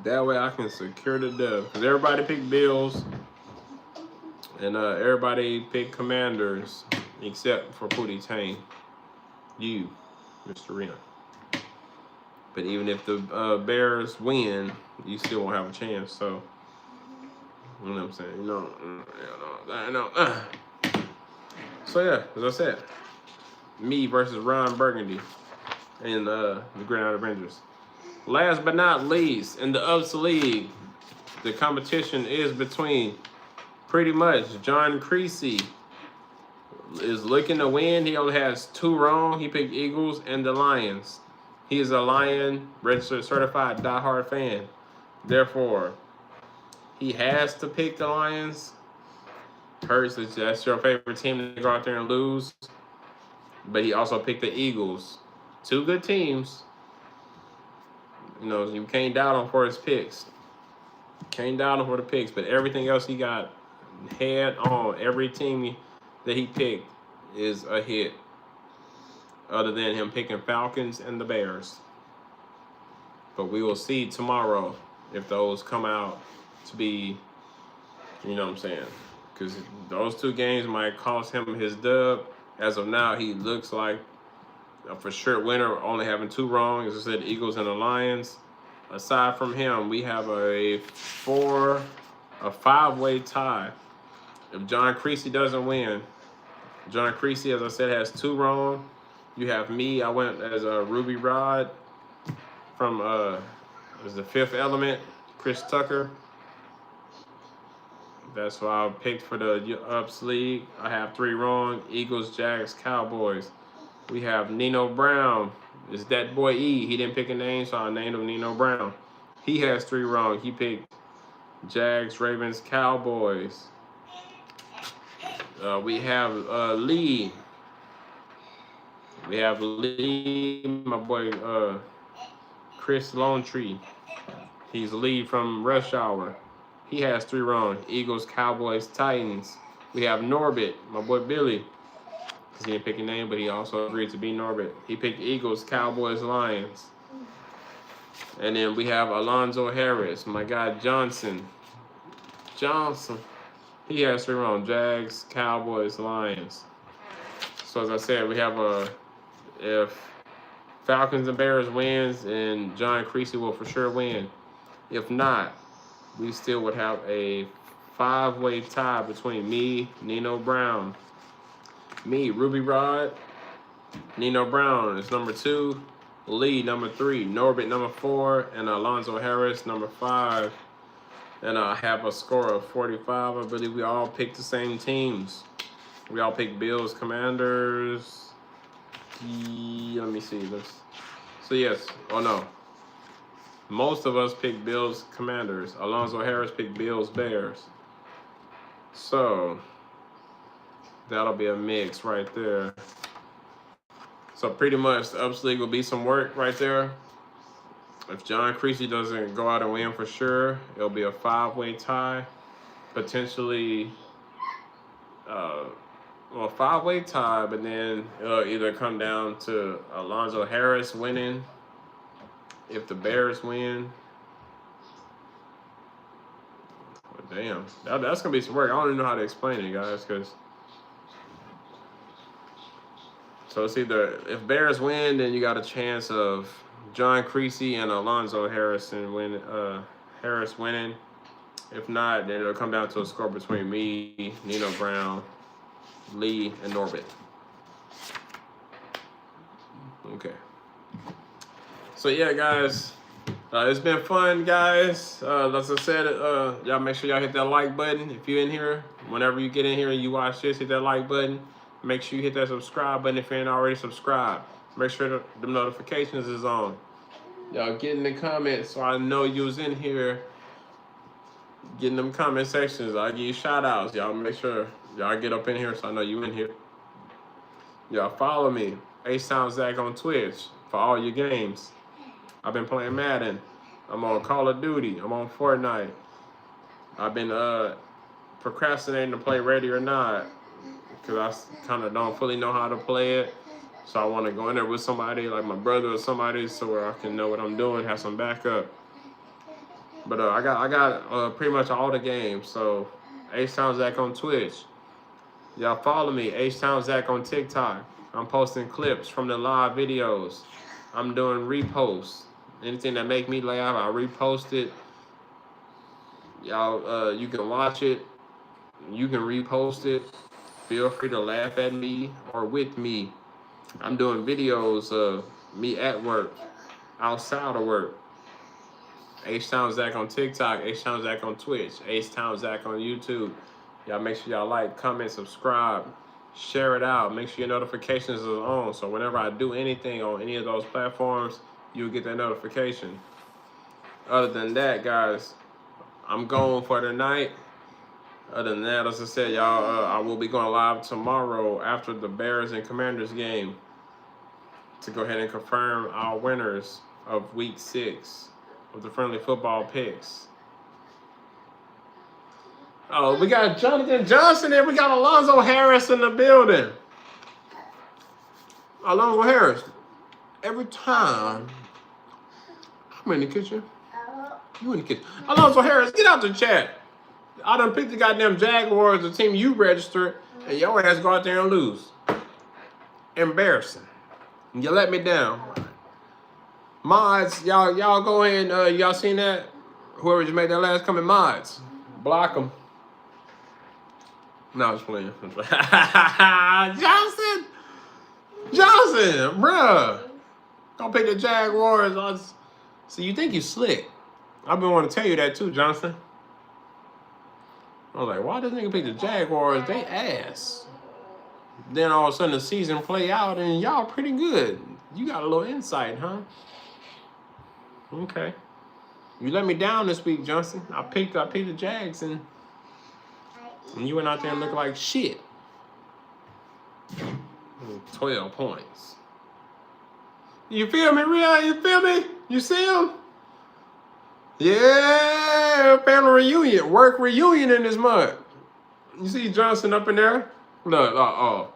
Because everybody picked Bills and everybody picked Commanders except for Pootie Tang. You, Mr. Rion. But even if the Bears win, you still won't have a chance. So, you know what I'm saying? You know. So yeah, as I said, me versus Ron Burgundy in the Gridiron Avengers. Last but not least, in the Ups League, the competition is between pretty much John Creasy is looking to win. He only has 2 wrong. He picked Eagles and the Lions. He is a Lion registered certified diehard fan. Therefore, he has to pick the Lions. Hurts, that's your favorite team to go out there and lose. But he also picked the Eagles. 2 good teams. You know, you can't doubt him for his picks. Can't doubt him for the picks, but everything else he got head on. Every team that he picked is a hit. Other than him picking Falcons and the Bears. But we will see tomorrow if those come out to be, you know what I'm saying? Because those 2 games might cost him his dub. As of now, he looks like a for sure winner, only having 2 wrong. As I said, Eagles and the Lions. Aside from him, we have a 5-way tie. If John Creasy doesn't win, John Creasy, as I said, has 2 wrong. You have me. I went as a Ruby Rod from as the Fifth Element, Chris Tucker. That's why I picked for the Ups League. I have 3 wrong. Eagles, Jags, Cowboys. We have Nino Brown. It's that boy E. He didn't pick a name, so I named him Nino Brown. He has 3 wrong. He picked Jags, Ravens, Cowboys. We have Lee. We have Lee, my boy Chris Longtree. He's Lee from Rush Hour. He has 3 wrong. Eagles, Cowboys, Titans. We have Norbit, my boy Billy. Because he didn't pick a name, but he also agreed to be Norbit. He picked Eagles, Cowboys, Lions. And then we have Alonzo Harris, my guy Johnson. He has 3 wrong. Jags, Cowboys, Lions. So as I said, we have if Falcons and Bears wins, and John Creasy will for sure win. If not, we still would have a 5-way tie between me, Nino Brown. Me, Ruby Rod. Nino Brown is number 2. Lee, number 3. Norbit, number 4. And Alonzo Harris, number 5. And I have a score of 45. I believe we all picked the same teams. We all picked Bills, Commanders. Let me see this. So yes, oh no. Most of us pick Bills Commanders. Alonzo Harris picked Bills Bears. So that'll be a mix right there. So pretty much the ups league will be some work right there. If John Creasy doesn't go out and win for sure, it'll be a 5-way tie. Potentially, well, 5-way tie, but then it'll either come down to Alonzo Harris winning if the Bears win. Well, damn, that's going to be some work. I don't even know how to explain it, guys, because so it's either if Bears win, then you got a chance of John Creasy and Alonzo Harris winning. If not, then it'll come down to a score between me, Nino Brown, Lee, and Norbit. Okay. So yeah, guys, it's been fun, guys. As I said, y'all make sure y'all hit that like button if you're in here. Whenever you get in here and you watch this, hit that like button. Make sure you hit that subscribe button if you ain't already subscribed. Make sure the notifications is on. Y'all get in the comments so I know you was in here. Get in them comment sections. I'll give you shout outs. Y'all make sure y'all get up in here so I know you in here. Y'all follow me, H-Town Zack on Twitch for all your games. I've been playing Madden. I'm on Call of Duty. I'm on Fortnite. I've been procrastinating to play Ready or Not because I kind of don't fully know how to play it. So I want to go in there with somebody, like my brother or somebody, so where I can know what I'm doing, have some backup. But I got pretty much all the games. So H-Town Zack on Twitch. Y'all follow me, H-Town Zack on TikTok. I'm posting clips from the live videos. I'm doing reposts. Anything that make me laugh, I repost it. Y'all, you can watch it. You can repost it. Feel free to laugh at me or with me. I'm doing videos of me at work, outside of work. H-Town Zack on TikTok, H-Town Zack on Twitch, H-Town Zack on YouTube. Y'all make sure y'all like, comment, subscribe, share it out. Make sure your notifications are on. So whenever I do anything on any of those platforms, you'll get that notification. Other than that, guys, I'm going for the night. Other than that, as I said, y'all, I will be going live tomorrow after the Bears and Commanders game to go ahead and confirm our winners of Week 6 of the Friendly Football Picks. Oh, we got Jonathan Johnson and we got Alonzo Harris in the building. Alonzo Harris, every time I'm in the kitchen, you in the kitchen. Alonzo Harris, get out the chat. I done picked the goddamn Jaguars, the team you registered, and your ass go out there and lose. Embarrassing. You let me down. Mods, y'all go ahead and y'all seen that? Whoever just made that last comment, mods, block them. No, I was playing. Johnson, bruh. Don't pick the Jaguars. See, you think you slick. I've been wanting to tell you that too, Johnson. I was like, why does nigga pick the Jaguars? They ass. Then all of a sudden the season play out and y'all pretty good. You got a little insight, huh? Okay. You let me down this week, Johnson. I picked the Jags and you went out there and looked like shit. 12 points. You feel me, Rhea? You feel me? You see him? Yeah, family reunion, work reunion in this month. You see Johnson up in there? Look,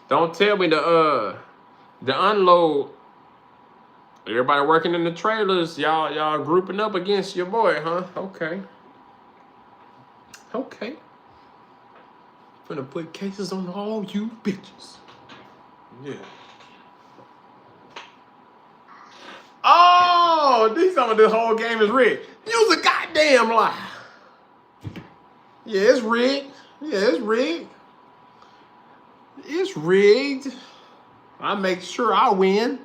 don't tell me the unload. Everybody working in the trailers, y'all grouping up against your boy, huh? Okay. Gonna put cases on all you bitches. Yeah. Oh, these some of this whole game is rigged. Use a goddamn lie. Yeah, it's rigged. It's rigged. I make sure I win.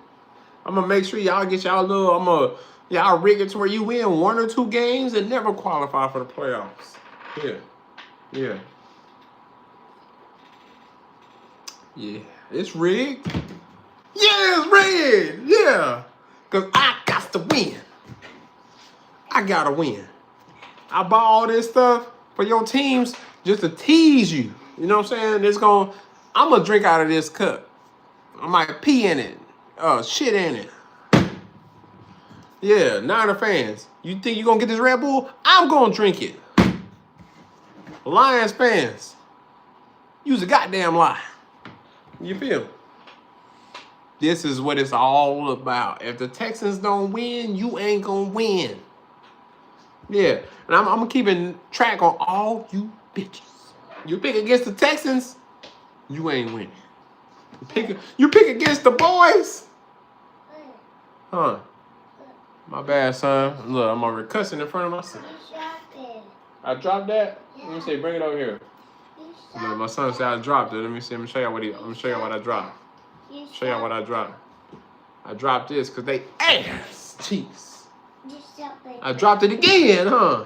I'm gonna make sure y'all get y'all little. Y'all rig it to where you win 1 or 2 games and never qualify for the playoffs. Yeah. It's rigged. Yeah, it's rigged. Yeah, cause I got to win. I gotta win. I buy all this stuff for your teams just to tease you. You know what I'm saying? I'm gonna drink out of this cup. I might pee in it. Shit in it. Yeah, Niner fans. You think you're gonna get this Red Bull? I'm gonna drink it. Lions fans. Use a goddamn lie. You feel? This is what it's all about. If the Texans don't win, you ain't gonna win. Yeah, and I'm keeping track on all you bitches. You pick against the Texans, you ain't winning. You pick against the boys. Huh? My bad, son. Look, I'm already cussing in front of my son. I dropped that? Let me see, bring it over here. Look, my son said I dropped it. Let me see. Let me show y'all what I dropped. Show y'all what I dropped. I dropped this because they ass cheeks. I dropped it again, huh?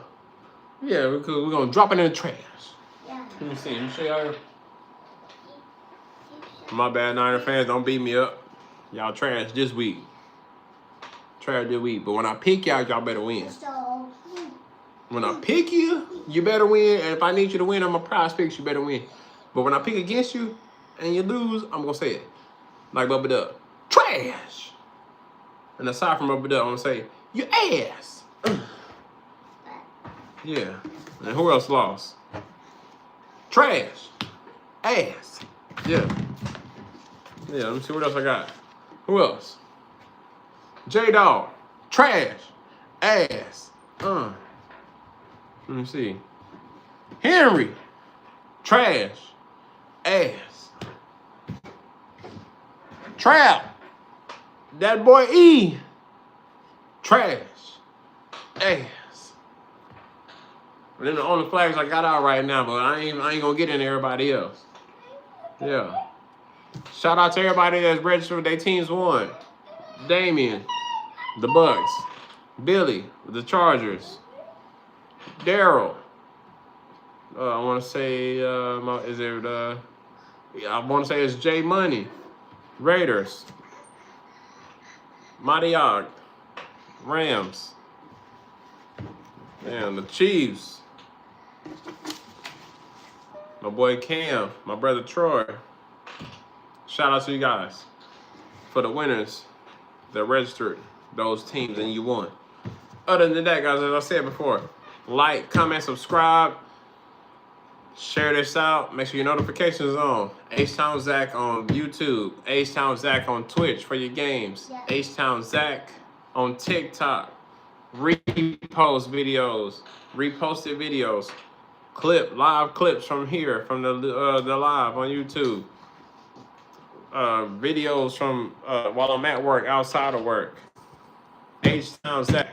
Yeah, we're gonna drop it in the trash. Let me see. Let me show y'all. My bad, Niner fans. Don't beat me up. Y'all trash this week. Trash this week. But when I pick y'all, y'all better win. When I pick you, you better win. And if I need you to win on my prize picks, you better win. But when I pick against you and you lose, I'm gonna say it. Like Bubba Dub. Trash. And aside from Bubba Dub, I'm gonna say, you ass. Yeah. And who else lost? Trash. Ass. Yeah. Yeah, let me see what else I got. Who else? J-Dog. Trash. Ass. Let me see. Henry. Trash. Ass. Trap. That boy E. Trash. Ass. And then the only flags I got out right now, but I ain't gonna get into everybody else. Yeah. Shout out to everybody that's registered with their teams won. Damien, the Bucks. Billy, the Chargers. Daryl. I want to say, I want to say it's J Money. Raiders. Madiog. Rams. And the Chiefs. My boy Cam. My brother Troy. Shout out to you guys for the winners that registered those teams and you won. Other than that, guys, as I said before, like, comment, subscribe, share this out. Make sure your notifications are on. H-Town Zack on YouTube. H-Town Zack on Twitch for your games. Yeah. H-Town Zack on TikTok. Repost videos. Reposted videos. Live clips from here, from the live on YouTube. Videos from while I'm at work, outside of work. H-Town Zack.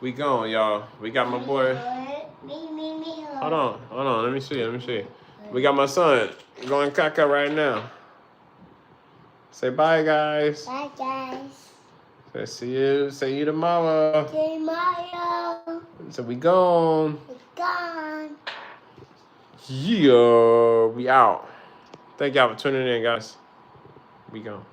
We gone, y'all. We got my boy. Hold on. Let me see. We got my son going caca right now. Say bye, guys. Bye, guys. Say you tomorrow. See you tomorrow. So we gone. We're gone. Yeah, we out. Thank y'all for tuning in, guys. We gone.